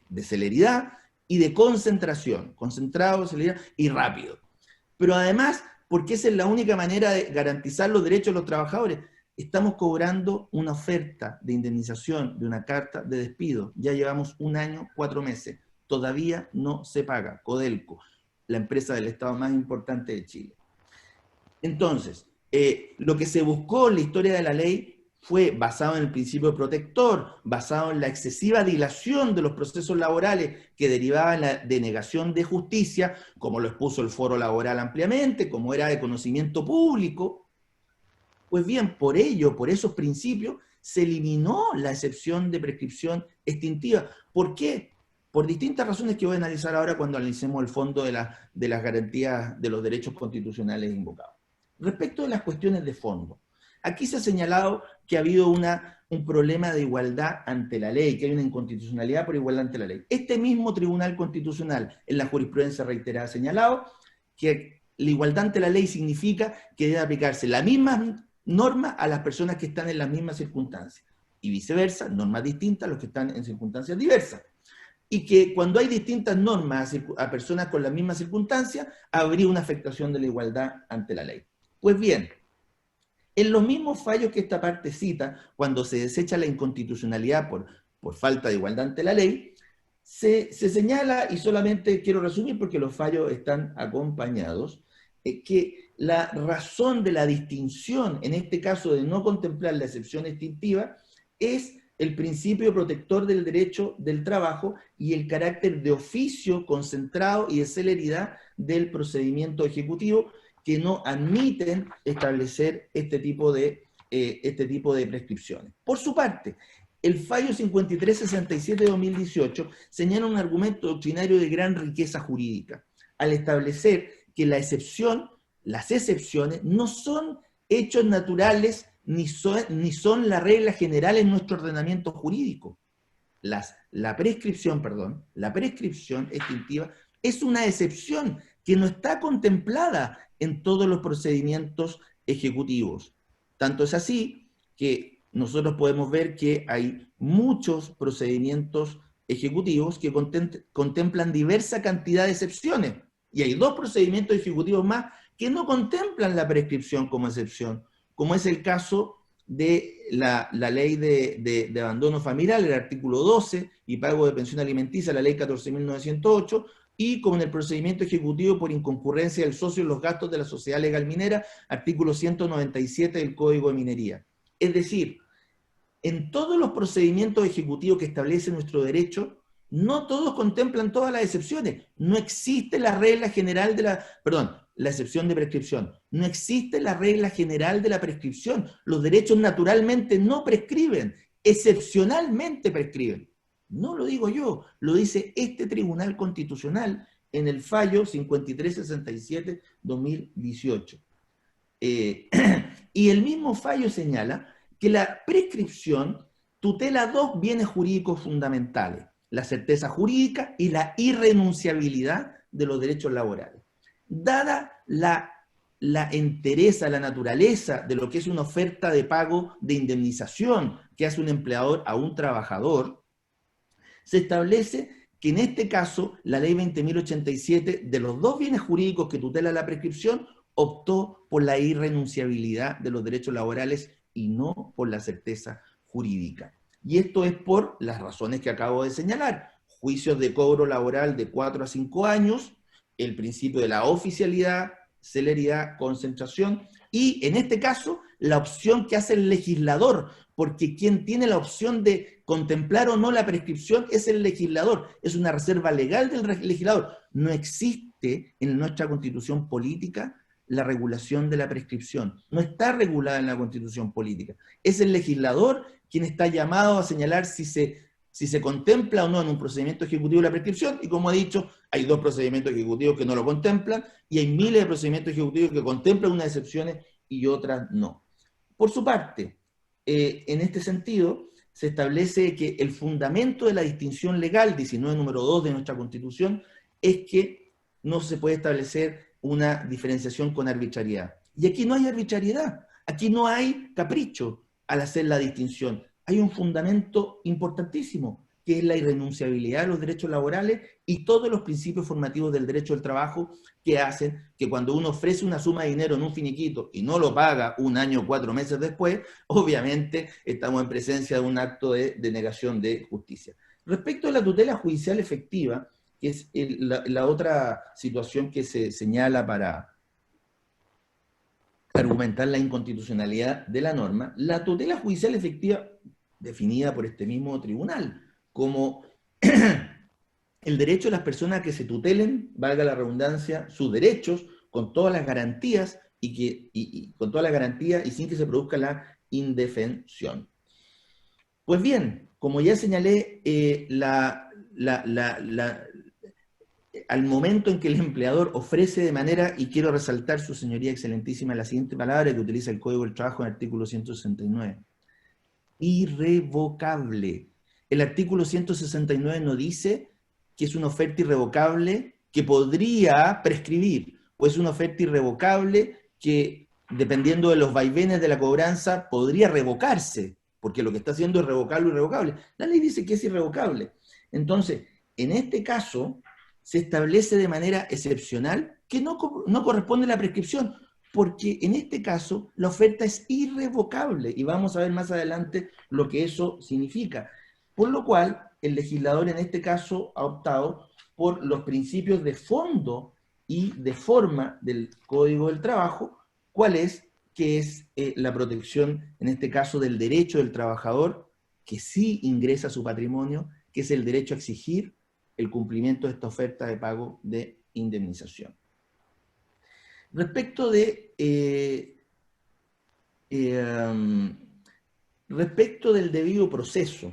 de celeridad y de concentración, concentrado, celeridad y rápido. Pero además, porque esa es la única manera de garantizar los derechos de los trabajadores, estamos cobrando una oferta de indemnización de una carta de despido. Ya llevamos 1 año, 4 meses. Todavía no se paga. Codelco, la empresa del Estado más importante de Chile. Entonces, lo que se buscó en la historia de la ley fue basado en el principio protector, basado en la excesiva dilación de los procesos laborales que derivaban en la denegación de justicia, como lo expuso el Foro Laboral ampliamente, como era de conocimiento público. Pues bien, por ello, por esos principios, se eliminó la excepción de prescripción extintiva. ¿Por qué? Por distintas razones que voy a analizar ahora cuando analicemos el fondo de las garantías de los derechos constitucionales invocados. Respecto de las cuestiones de fondo, aquí se ha señalado que ha habido un problema de igualdad ante la ley, que hay una inconstitucionalidad por igualdad ante la ley. Este mismo Tribunal Constitucional, en la jurisprudencia reiterada, ha señalado que La igualdad ante la ley significa que debe aplicarse la misma norma a las personas que están en las mismas circunstancias. Y viceversa, normas distintas a los que están en circunstancias diversas. Y que cuando hay distintas normas a personas con las mismas circunstancias, habría una afectación de la igualdad ante la ley. Pues bien, en los mismos fallos que esta parte cita, cuando se desecha la inconstitucionalidad por falta de igualdad ante la ley, se señala, y solamente quiero resumir porque los fallos están acompañados, que la razón de la distinción, en este caso de no contemplar la excepción extintiva, es el principio protector del derecho del trabajo y el carácter de oficio concentrado y de celeridad del procedimiento ejecutivo, que no admiten establecer este tipo de prescripciones. Por su parte, el fallo 5367 de 2018 señala un argumento doctrinario de gran riqueza jurídica, al establecer que las excepciones no son hechos naturales ni son la regla general en nuestro ordenamiento jurídico. La prescripción extintiva es una excepción que no está contemplada en todos los procedimientos ejecutivos. Tanto es así que nosotros podemos ver que hay muchos procedimientos ejecutivos que contemplan diversa cantidad de excepciones, y hay 2 procedimientos ejecutivos más que no contemplan la prescripción como excepción, como es el caso de la ley de abandono familiar, el artículo 12, y pago de pensión alimenticia, la ley 14.908, y como en el procedimiento ejecutivo por inconcurrencia del socio en los gastos de la sociedad legal minera, artículo 197 del Código de Minería. Es decir, en todos los procedimientos ejecutivos que establece nuestro derecho, no todos contemplan todas las excepciones. No existe la regla general la excepción de prescripción. No existe la regla general de la prescripción. Los derechos naturalmente no prescriben, excepcionalmente prescriben. No lo digo yo, lo dice este Tribunal Constitucional en el fallo 5367-2018. Y el mismo fallo señala que la prescripción tutela 2 bienes jurídicos fundamentales: la certeza jurídica y la irrenunciabilidad de los derechos laborales. Dada la entereza, la naturaleza de lo que es una oferta de pago de indemnización que hace un empleador a un trabajador, se establece que en este caso la ley 20.087, de los 2 bienes jurídicos que tutela la prescripción, optó por la irrenunciabilidad de los derechos laborales y no por la certeza jurídica. Y esto es por las razones que acabo de señalar: juicios de cobro laboral de 4 a 5 años, el principio de la oficialidad, celeridad, concentración, y en este caso la opción que hace el legislador, porque quien tiene la opción de contemplar o no la prescripción es el legislador, es una reserva legal del legislador. No existe en nuestra Constitución política la regulación de la prescripción, no está regulada en la Constitución política. Es el legislador quien está llamado a señalar si se contempla o no en un procedimiento ejecutivo la prescripción, y como he dicho, hay 2 procedimientos ejecutivos que no lo contemplan, y hay miles de procedimientos ejecutivos que contemplan unas excepciones y otras no. Por su parte, en este sentido, se establece que el fundamento de la distinción legal, 19 número 2 de nuestra Constitución, es que no se puede establecer una diferenciación con arbitrariedad. Y aquí no hay arbitrariedad, aquí no hay capricho al hacer la distinción. Hay un fundamento importantísimo, que es la irrenunciabilidad de los derechos laborales y todos los principios formativos del derecho del trabajo, que hacen que cuando uno ofrece una suma de dinero en un finiquito y no lo paga 1 año o 4 meses después, obviamente estamos en presencia de un acto de denegación de justicia. Respecto a la tutela judicial efectiva, que es la otra situación que se señala para argumentar la inconstitucionalidad de la norma, la tutela judicial efectiva, definida por este mismo tribunal como el derecho de las personas que se tutelen, valga la redundancia, sus derechos, con todas las garantías con todas las garantías y sin que se produzca la indefensión. Pues bien, como ya señalé, al momento en que el empleador ofrece de manera, y quiero resaltar, su señoría excelentísima, la siguiente palabra que utiliza el Código del Trabajo en el artículo 169, irrevocable. El artículo 169 no dice que es una oferta irrevocable que podría prescribir. o es una oferta irrevocable que, dependiendo de los vaivenes de la cobranza, podría revocarse, porque lo que está haciendo es revocable o irrevocable. La ley dice que es irrevocable. Entonces, en este caso, se establece de manera excepcional que no corresponde a la prescripción, porque en este caso la oferta es irrevocable, y vamos a ver más adelante lo que eso significa. Por lo cual, el legislador en este caso ha optado por los principios de fondo y de forma del Código del Trabajo, ¿cuál es? Que es la protección, en este caso, del derecho del trabajador, que sí ingresa a su patrimonio, que es el derecho a exigir el cumplimiento de esta oferta de pago de indemnización. Respecto del debido proceso,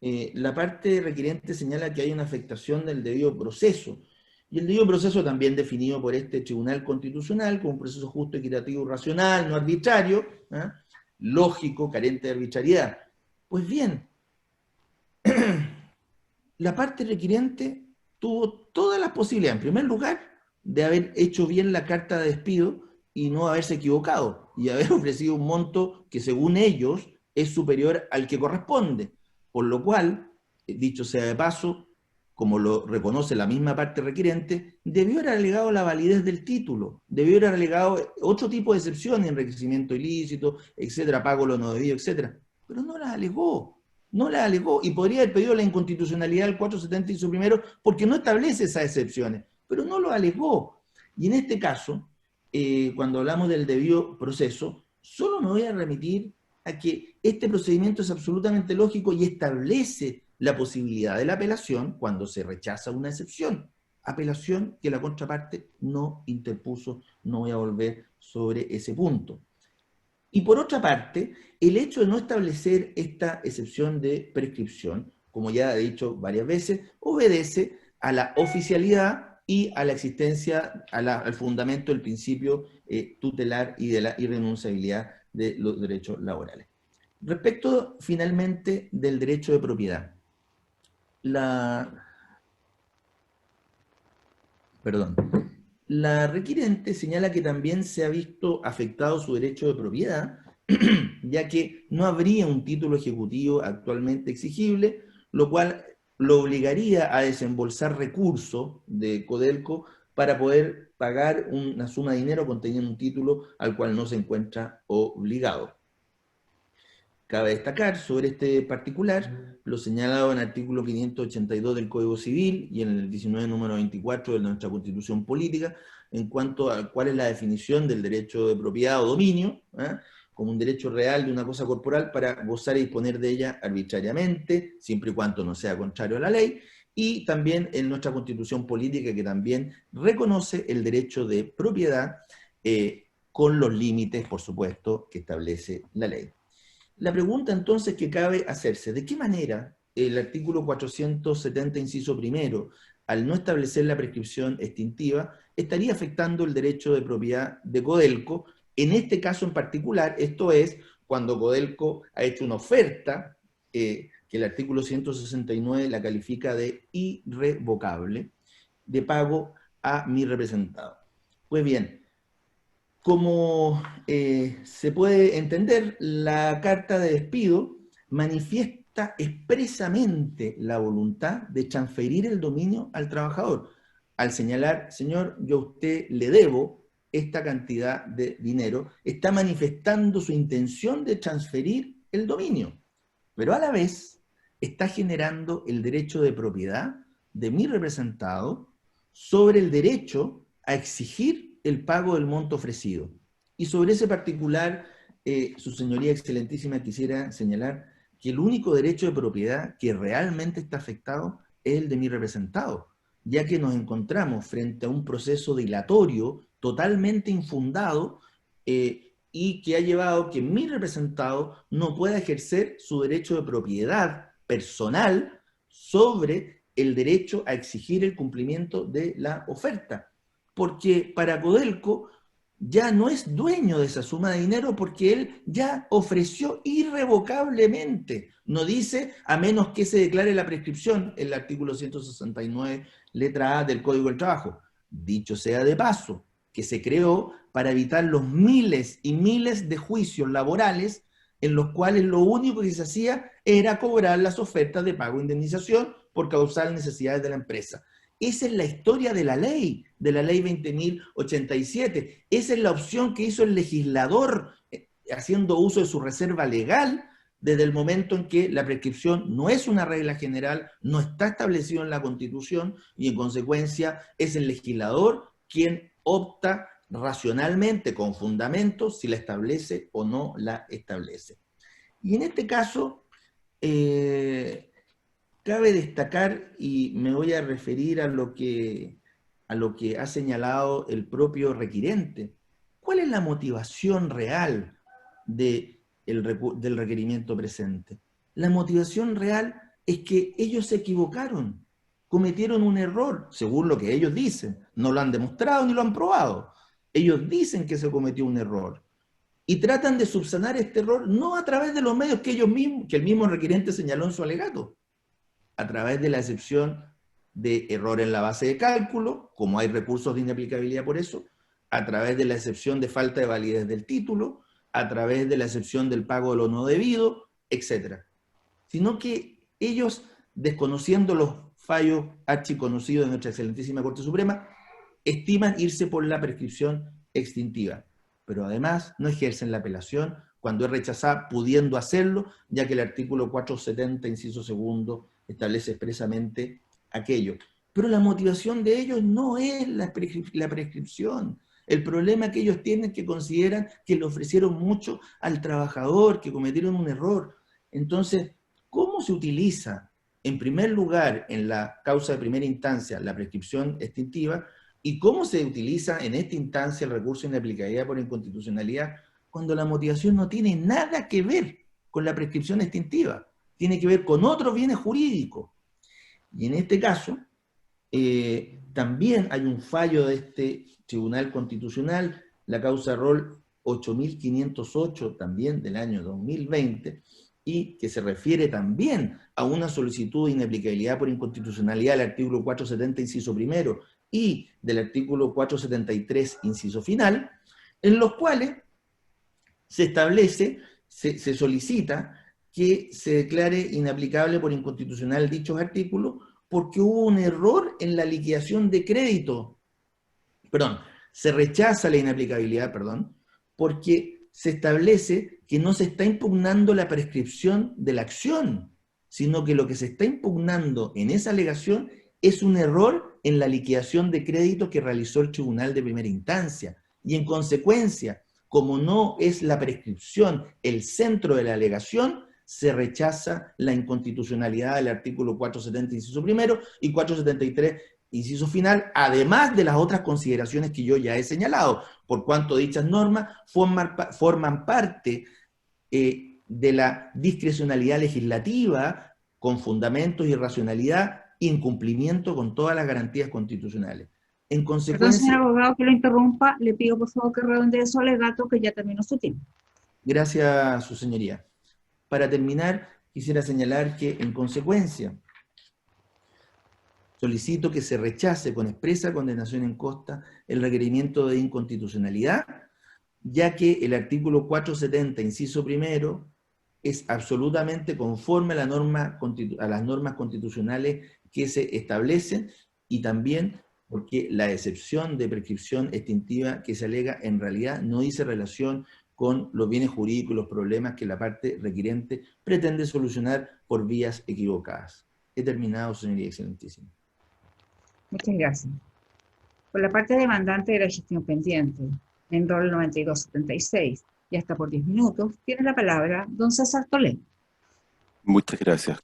la parte requiriente señala que hay una afectación del debido proceso, y el debido proceso también definido por este Tribunal Constitucional como un proceso justo, equitativo, racional, no arbitrario, lógico, carente de arbitrariedad. Pues bien, la parte requiriente tuvo todas las posibilidades, en primer lugar, de haber hecho bien la carta de despido y no haberse equivocado, y haber ofrecido un monto que según ellos es superior al que corresponde, por lo cual, dicho sea de paso, como lo reconoce la misma parte requiriente, debió haber alegado la validez del título, debió haber alegado otro tipo de excepciones, enriquecimiento ilícito, etcétera, pago lo no debido, etcétera, pero no las alegó. No la alegó, y podría haber pedido la inconstitucionalidad del 470 inciso primero porque no establece esas excepciones, pero no lo alegó. Y en este caso, cuando hablamos del debido proceso, solo me voy a remitir a que este procedimiento es absolutamente lógico y establece la posibilidad de la apelación cuando se rechaza una excepción. Apelación que la contraparte no interpuso, no voy a volver sobre ese punto. Y por otra parte, el hecho de no establecer esta excepción de prescripción, como ya he dicho varias veces, obedece a la oficialidad y a la existencia, al fundamento del principio tutelar y de la irrenunciabilidad de los derechos laborales. Respecto, finalmente, del derecho de propiedad. La requirente señala que también se ha visto afectado su derecho de propiedad, ya que no habría un título ejecutivo actualmente exigible, lo cual lo obligaría a desembolsar recursos de Codelco para poder pagar una suma de dinero conteniendo un título al cual no se encuentra obligado. Cabe destacar sobre este particular lo señalado en el artículo 582 del Código Civil y en el 19 número 24 de nuestra Constitución Política, en cuanto a cuál es la definición del derecho de propiedad o dominio, como un derecho real de una cosa corporal para gozar y disponer de ella arbitrariamente, siempre y cuando no sea contrario a la ley, y también en nuestra Constitución Política, que también reconoce el derecho de propiedad con los límites, por supuesto, que establece la ley. La pregunta entonces que cabe hacerse, ¿de qué manera el artículo 470, inciso primero, al no establecer la prescripción extintiva, estaría afectando el derecho de propiedad de Codelco? En este caso en particular, esto es cuando Codelco ha hecho una oferta, que el artículo 169 la califica de irrevocable, de pago a mi representado. Pues bien, como se puede entender, la carta de despido manifiesta expresamente la voluntad de transferir el dominio al trabajador, al señalar, señor, yo a usted le debo esta cantidad de dinero, está manifestando su intención de transferir el dominio, pero a la vez está generando el derecho de propiedad de mi representado sobre el derecho a exigir el pago del monto ofrecido. Y sobre ese particular, su señoría excelentísima, quisiera señalar que el único derecho de propiedad que realmente está afectado es el de mi representado, ya que nos encontramos frente a un proceso dilatorio totalmente infundado y que ha llevado a que mi representado no pueda ejercer su derecho de propiedad personal sobre el derecho a exigir el cumplimiento de la oferta. Porque para Codelco ya no es dueño de esa suma de dinero porque él ya ofreció irrevocablemente. No dice a menos que se declare la prescripción, el artículo 169, letra A del Código del Trabajo. Dicho sea de paso, que se creó para evitar los miles y miles de juicios laborales en los cuales lo único que se hacía era cobrar las ofertas de pago e indemnización por causar necesidades de la empresa. Esa es la historia de la ley 20.087. Esa es la opción que hizo el legislador haciendo uso de su reserva legal desde el momento en que la prescripción no es una regla general, no está establecido en la Constitución y en consecuencia es el legislador quien opta racionalmente, con fundamentos, si la establece o no la establece. Y en este caso, cabe destacar, y me voy a referir a lo que ha señalado el propio requirente, ¿cuál es la motivación real del requerimiento presente? La motivación real es que ellos se equivocaron, cometieron un error, según lo que ellos dicen. No lo han demostrado ni lo han probado. Ellos dicen que se cometió un error y tratan de subsanar este error no a través de los medios que el mismo requirente señaló en su alegato, a través de la excepción de error en la base de cálculo, como hay recursos de inaplicabilidad por eso, a través de la excepción de falta de validez del título, a través de la excepción del pago de lo no debido, etc. Sino que ellos, desconociendo los fallos archiconocidos de nuestra excelentísima Corte Suprema, estiman irse por la prescripción extintiva, pero además no ejercen la apelación cuando es rechazada, pudiendo hacerlo, ya que el artículo 470, inciso segundo, establece expresamente aquello. Pero la motivación de ellos no es la prescripción. El problema que ellos tienen es que consideran que le ofrecieron mucho al trabajador, que cometieron un error. Entonces, ¿cómo se utiliza, en primer lugar, en la causa de primera instancia, la prescripción extintiva? ¿Y cómo se utiliza en esta instancia el recurso de inaplicabilidad por inconstitucionalidad cuando la motivación no tiene nada que ver con la prescripción extintiva? Tiene que ver con otros bienes jurídicos. Y en este caso, también hay un fallo de este Tribunal Constitucional, la causa rol 8508, también del año 2020, y que se refiere también a una solicitud de inaplicabilidad por inconstitucionalidad del artículo 470, inciso primero, y del artículo 473, inciso final, en los cuales se establece, se solicita que se declare inaplicable por inconstitucional dichos artículos porque hubo un error en la liquidación de crédito. Perdón, se rechaza la inaplicabilidad, porque se establece que no se está impugnando la prescripción de la acción, sino que lo que se está impugnando en esa alegación es un error en la liquidación de crédito que realizó el tribunal de primera instancia. Y en consecuencia, como no es la prescripción el centro de la alegación, se rechaza la inconstitucionalidad del artículo 470, inciso primero, y 473, inciso final, además de las otras consideraciones que yo ya he señalado, por cuanto dichas normas forman parte de la discrecionalidad legislativa con fundamentos y racionalidad, incumplimiento con todas las garantías constitucionales. En consecuencia... Perdón, señor abogado, que lo interrumpa, le pido por favor que redondee su alegato, que ya terminó su tiempo. Gracias, su señoría. Para terminar, quisiera señalar que, en consecuencia, solicito que se rechace con expresa condenación en consta el requerimiento de inconstitucionalidad, ya que el artículo 470, inciso primero, es absolutamente conforme a las normas constitucionales que se establecen, y también porque la excepción de prescripción extintiva que se alega en realidad no dice relación con los bienes jurídicos y los problemas que la parte requirente pretende solucionar por vías equivocadas. He terminado, señoría excelentísima. Muchas gracias. Por la parte demandante de la gestión pendiente, en rol 9276, y hasta por 10 minutos, tiene la palabra don César Toledo. Muchas gracias.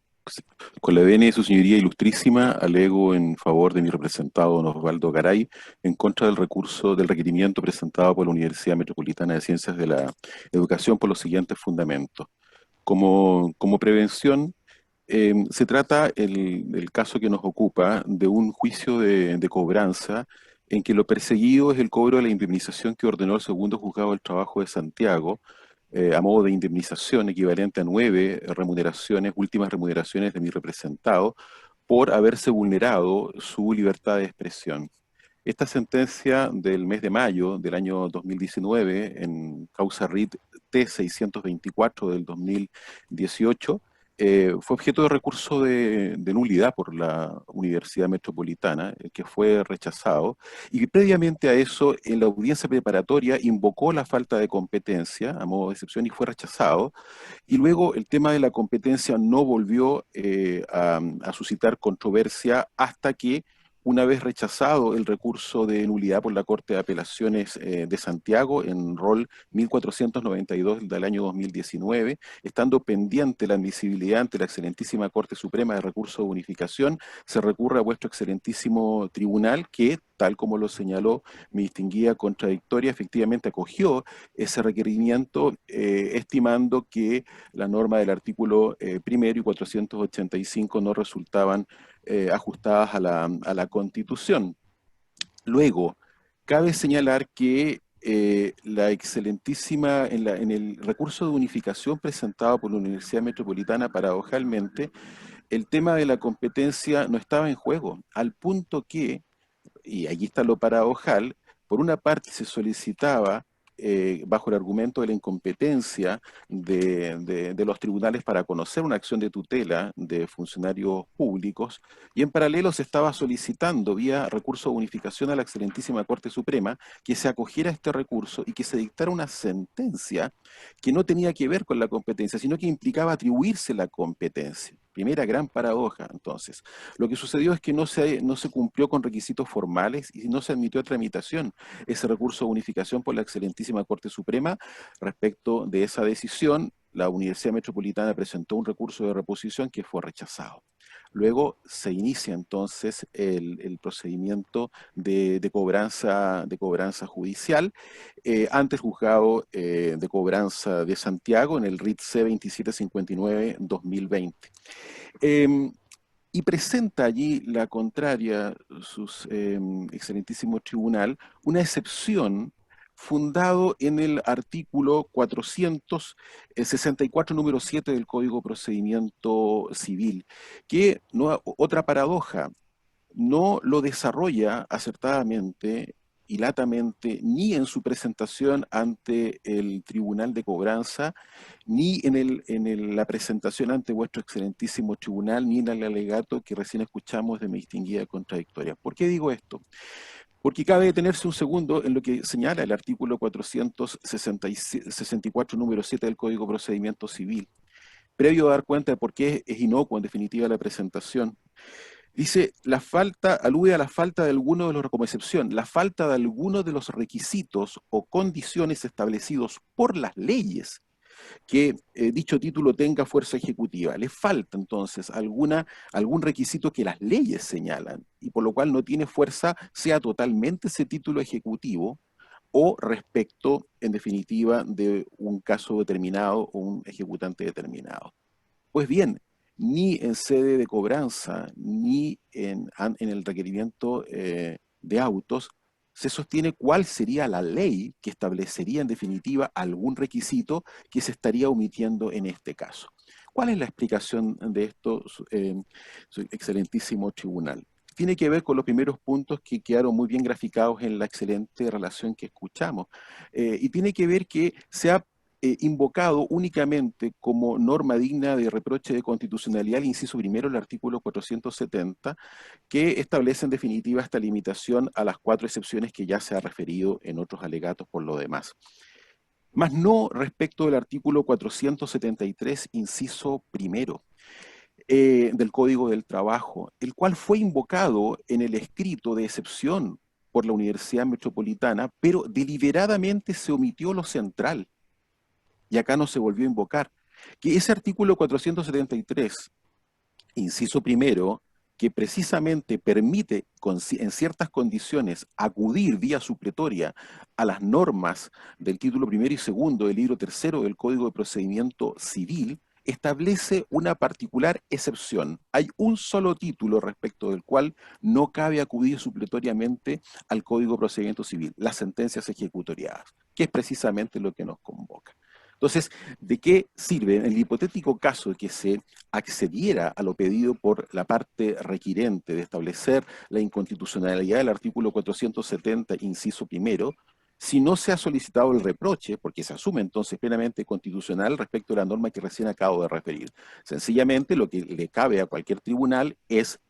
Con la venia de su señoría ilustrísima, alego en favor de mi representado, don Osvaldo Garay, en contra del recurso del requerimiento presentado por la Universidad Metropolitana de Ciencias de la Educación por los siguientes fundamentos. Como prevención, se trata el caso que nos ocupa de un juicio de cobranza en que lo perseguido es el cobro de la indemnización que ordenó el segundo juzgado del trabajo de Santiago, a modo de indemnización equivalente a 9 últimas remuneraciones de mi representado, por haberse vulnerado su libertad de expresión. Esta sentencia del mes de mayo del año 2019, en causa RIT T624 del 2018, fue objeto de recurso de nulidad por la Universidad Metropolitana, que fue rechazado, y previamente a eso, en la audiencia preparatoria, invocó la falta de competencia a modo de excepción y fue rechazado, y luego el tema de la competencia no volvió a suscitar controversia hasta que, una vez rechazado el recurso de nulidad por la Corte de Apelaciones de Santiago en rol 1492 del año 2019, estando pendiente la admisibilidad ante la excelentísima Corte Suprema de recurso de unificación, se recurre a vuestro excelentísimo tribunal que, tal como lo señaló mi distinguida contradictoria, efectivamente acogió ese requerimiento, estimando que la norma del artículo primero y 485 no resultaban ajustadas a la Constitución. Luego, cabe señalar que la excelentísima, en el recurso de unificación presentado por la Universidad Metropolitana, paradojalmente, el tema de la competencia no estaba en juego, al punto que, y aquí está lo paradojal, por una parte se solicitaba, bajo el argumento de la incompetencia de los tribunales para conocer una acción de tutela de funcionarios públicos, y en paralelo se estaba solicitando vía recurso de unificación a la excelentísima Corte Suprema que se acogiera a este recurso y que se dictara una sentencia que no tenía que ver con la competencia, sino que implicaba atribuirse la competencia. Primera gran paradoja, entonces. Lo que sucedió es que no se cumplió con requisitos formales y no se admitió a tramitación ese recurso de unificación por la excelentísima Corte Suprema. Respecto de esa decisión, la Universidad Metropolitana presentó un recurso de reposición que fue rechazado. Luego se inicia entonces el procedimiento de cobranza judicial ante el juzgado de cobranza de Santiago en el RIT C2759-2020. Y presenta allí la contraria, sus excelentísimo tribunal, una excepción fundado en el artículo 464, número 7 del Código de Procedimiento Civil, que, otra paradoja, no lo desarrolla acertadamente y latamente ni en su presentación ante el Tribunal de Cobranza, ni en la presentación ante vuestro excelentísimo tribunal, ni en el alegato que recién escuchamos de mi distinguida contradictoria. ¿Por qué digo esto? Porque cabe detenerse un segundo en lo que señala el artículo 464, número 7 del Código de Procedimiento Civil. Previo a dar cuenta de por qué es inocuo en definitiva la presentación, dice, alude a la falta de alguno de los, como excepción, la falta de alguno de los requisitos o condiciones establecidos por las leyes que dicho título tenga fuerza ejecutiva. Le falta entonces algún requisito que las leyes señalan y por lo cual no tiene fuerza, sea totalmente ese título ejecutivo o respecto, en definitiva, de un caso determinado o un ejecutante determinado. Pues bien, ni en sede de cobranza, ni en el requerimiento de autos, se sostiene cuál sería la ley que establecería en definitiva algún requisito que se estaría omitiendo en este caso. ¿Cuál es la explicación de esto, su excelentísimo tribunal? Tiene que ver con los primeros puntos que quedaron muy bien graficados en la excelente relación que escuchamos. Y tiene que ver que se ha invocado únicamente como norma digna de reproche de constitucionalidad el inciso primero del artículo 470, que establece en definitiva esta limitación a las 4 excepciones que ya se ha referido en otros alegatos por lo demás. Más no respecto del artículo 473, inciso primero, del Código del Trabajo, el cual fue invocado en el escrito de excepción por la Universidad Metropolitana, pero deliberadamente se omitió lo central. Y acá no se volvió a invocar, que ese artículo 473, inciso primero, que precisamente permite en ciertas condiciones acudir vía supletoria a las normas del título primero y segundo del libro tercero del Código de Procedimiento Civil, establece una particular excepción. Hay un solo título respecto del cual no cabe acudir supletoriamente al Código de Procedimiento Civil, las sentencias ejecutoriadas, que es precisamente lo que nos convoca. Entonces, ¿de qué sirve? En el hipotético caso de que se accediera a lo pedido por la parte requirente de establecer la inconstitucionalidad del artículo 470, inciso primero, si no se ha solicitado el reproche, porque se asume entonces plenamente constitucional respecto a la norma que recién acabo de referir. Sencillamente lo que le cabe a cualquier tribunal es,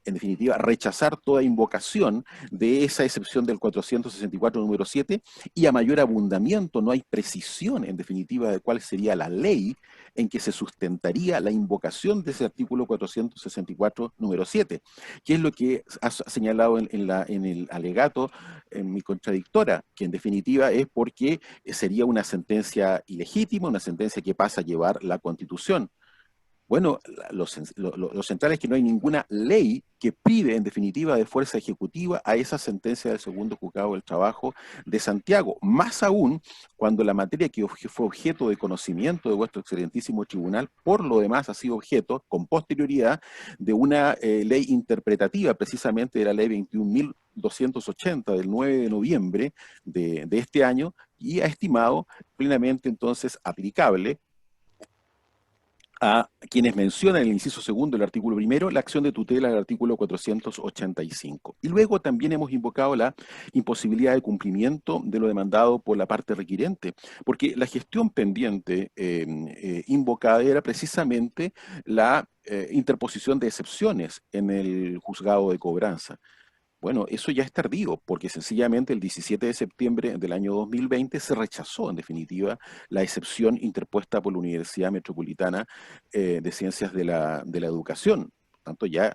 en definitiva, rechazar toda invocación de esa excepción del 464 número 7, y a mayor abundamiento no hay precisión, en definitiva, de cuál sería la ley en que se sustentaría la invocación de ese artículo 464 número 7, que es lo que ha señalado en el alegato en mi contradictora, que en definitiva es porque sería una sentencia ilegítima, una sentencia que pasa a llevar la Constitución. Bueno, lo central es que no hay ninguna ley que prive en definitiva de fuerza ejecutiva a esa sentencia del segundo juzgado del trabajo de Santiago, más aún cuando la materia que fue objeto de conocimiento de vuestro excelentísimo tribunal, por lo demás ha sido objeto, con posterioridad, de una ley interpretativa, precisamente de la ley 21.280 del 9 de noviembre de este año, y ha estimado plenamente entonces aplicable a quienes mencionan en el inciso segundo del artículo primero la acción de tutela del artículo 485. Y luego también hemos invocado la imposibilidad de cumplimiento de lo demandado por la parte requirente, porque la gestión pendiente invocada era precisamente la interposición de excepciones en el juzgado de cobranza. Bueno, eso ya es tardío, porque sencillamente el 17 de septiembre del año 2020 se rechazó, en definitiva, la excepción interpuesta por la Universidad Metropolitana de Ciencias de la Educación. Por tanto, ya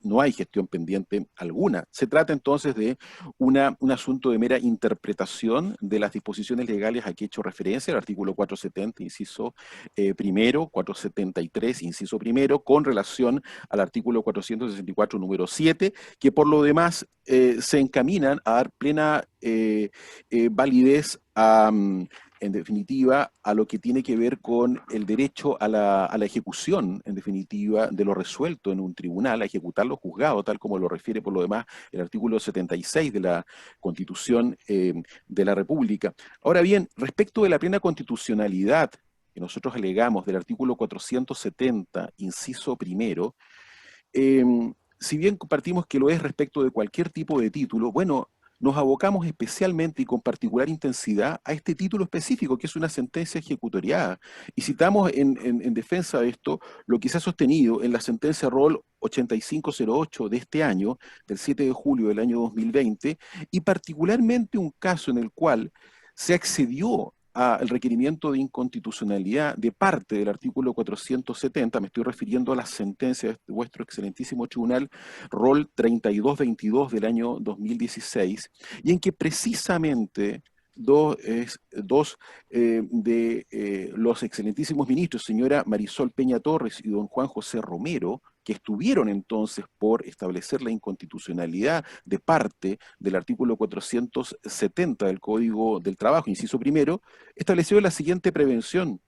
no hay gestión pendiente alguna. Se trata entonces de un asunto de mera interpretación de las disposiciones legales a que he hecho referencia, el artículo 470, inciso primero, 473, inciso primero, con relación al artículo 464, número 7, que por lo demás se encaminan a dar plena validez a... en definitiva, a lo que tiene que ver con el derecho a la ejecución, en definitiva, de lo resuelto en un tribunal, a ejecutar lo juzgado, tal como lo refiere por lo demás el artículo 76 de la Constitución de la República. Ahora bien, respecto de la plena constitucionalidad que nosotros alegamos del artículo 470, inciso primero, si bien compartimos que lo es respecto de cualquier tipo de título, bueno, nos abocamos especialmente y con particular intensidad a este título específico, que es una sentencia ejecutoriada. Y citamos en defensa de esto lo que se ha sostenido en la sentencia Rol 8508 de este año, del 7 de julio del año 2020, y particularmente un caso en el cual se accedió al requerimiento de inconstitucionalidad de parte del artículo 470, me estoy refiriendo a la sentencia de vuestro excelentísimo tribunal Rol 3222 del año 2016, y en que precisamente dos de los excelentísimos ministros, señora Marisol Peña Torres y don Juan José Romero, que estuvieron entonces por establecer la inconstitucionalidad de parte del artículo 470 del Código del Trabajo, inciso primero, estableció la siguiente prevención,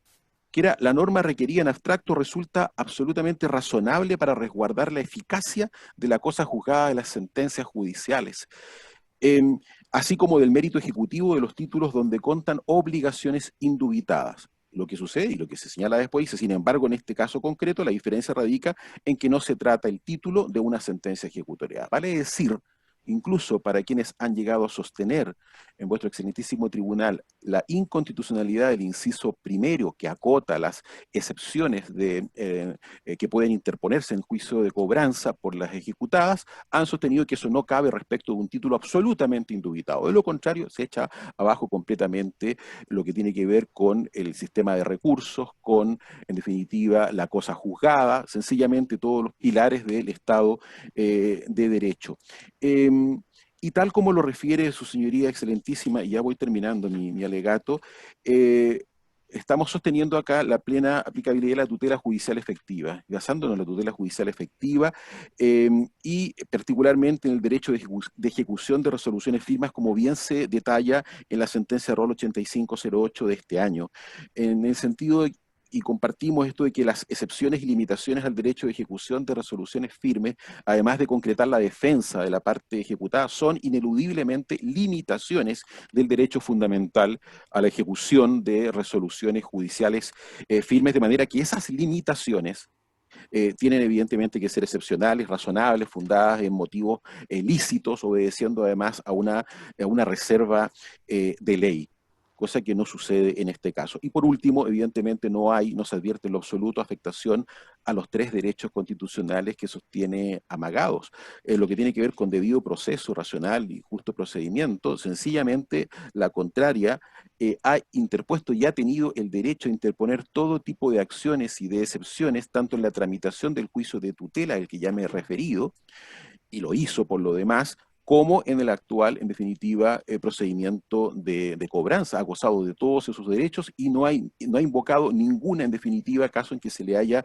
que era: la norma requerida en abstracto resulta absolutamente razonable para resguardar la eficacia de la cosa juzgada de las sentencias judiciales, así como del mérito ejecutivo de los títulos donde contan obligaciones indubitadas. Lo que sucede y lo que se señala después dice: sin embargo, en este caso concreto, la diferencia radica en que no se trata el título de una sentencia ejecutoriada. Vale decir, incluso para quienes han llegado a sostener en vuestro excelentísimo tribunal la inconstitucionalidad del inciso primero, que acota las excepciones que pueden interponerse en juicio de cobranza por las ejecutadas, han sostenido que eso no cabe respecto de un título absolutamente indubitado. De lo contrario, se echa abajo completamente lo que tiene que ver con el sistema de recursos, con, en definitiva, la cosa juzgada, sencillamente todos los pilares del Estado de Derecho. Y tal como lo refiere su señoría excelentísima, y ya voy terminando mi alegato, estamos sosteniendo acá la plena aplicabilidad de la tutela judicial efectiva, basándonos en la tutela judicial efectiva y particularmente en el derecho de ejecución de resoluciones firmes, como bien se detalla en la sentencia Rol 8508 de este año, en el sentido y compartimos esto de que las excepciones y limitaciones al derecho de ejecución de resoluciones firmes, además de concretar la defensa de la parte ejecutada, son ineludiblemente limitaciones del derecho fundamental a la ejecución de resoluciones judiciales firmes, de manera que esas limitaciones tienen evidentemente que ser excepcionales, razonables, fundadas en motivos lícitos, obedeciendo además a una reserva de ley, cosa que no sucede en este caso. Y por último, evidentemente no se advierte en lo absoluto afectación a los 3 derechos constitucionales que sostiene amagados. Lo que tiene que ver con debido proceso, racional y justo procedimiento, sencillamente la contraria ha interpuesto y ha tenido el derecho a interponer todo tipo de acciones y de excepciones, tanto en la tramitación del juicio de tutela, al que ya me he referido, y lo hizo por lo demás, como en el actual, en definitiva, procedimiento de cobranza, ha gozado de todos esos derechos y no ha invocado ninguna, en definitiva, caso en que se le haya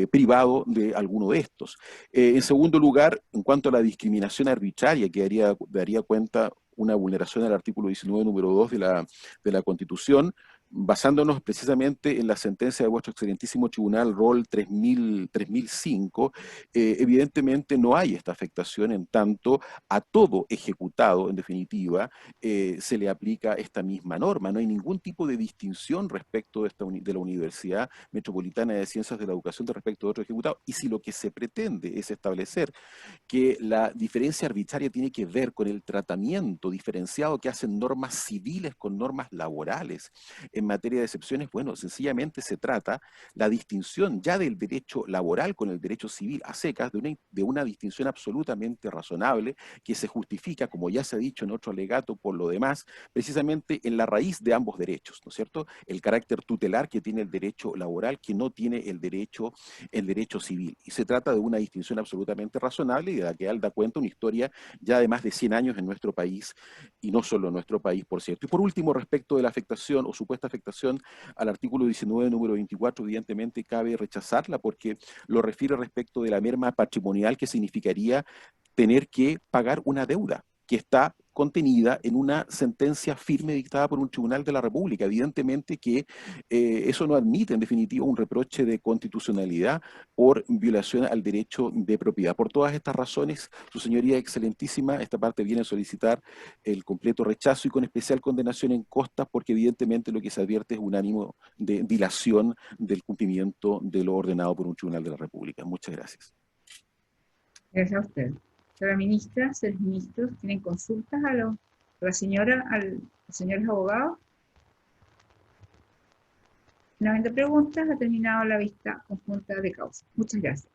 privado de alguno de estos. En segundo lugar, en cuanto a la discriminación arbitraria, que daría cuenta una vulneración al artículo 19, número 2 de la Constitución, basándonos precisamente en la sentencia de vuestro excelentísimo tribunal ROL 3005, evidentemente no hay esta afectación en tanto a todo ejecutado, en definitiva, se le aplica esta misma norma. No hay ningún tipo de distinción respecto de la Universidad Metropolitana de Ciencias de la Educación respecto de otro ejecutado, y si lo que se pretende es establecer que la diferencia arbitraria tiene que ver con el tratamiento diferenciado que hacen normas civiles con normas laborales en materia de excepciones, bueno, sencillamente se trata la distinción ya del derecho laboral con el derecho civil a secas, de una distinción absolutamente razonable que se justifica, como ya se ha dicho en otro alegato, por lo demás, precisamente en la raíz de ambos derechos, ¿no es cierto? El carácter tutelar que tiene el derecho laboral, que no tiene el derecho civil. Y se trata de una distinción absolutamente razonable y de la que da cuenta una historia ya de más de 100 años en nuestro país, y no solo en nuestro país, por cierto. Y por último, respecto de la afectación o supuesta afectación al artículo 19, número 24, evidentemente cabe rechazarla porque lo refiere respecto de la merma patrimonial que significaría tener que pagar una deuda que está contenida en una sentencia firme dictada por un tribunal de la República. Evidentemente que eso no admite, en definitiva, un reproche de constitucionalidad por violación al derecho de propiedad. Por todas estas razones, su señoría excelentísima, esta parte viene a solicitar el completo rechazo y con especial condenación en costas, porque evidentemente lo que se advierte es un ánimo de dilación del cumplimiento de lo ordenado por un tribunal de la República. Muchas gracias. Gracias a usted. Señora ministra, señores ministros, ¿tienen consultas a los señores abogados? Finalmente preguntas, ha terminado la vista conjunta de causa. Muchas gracias.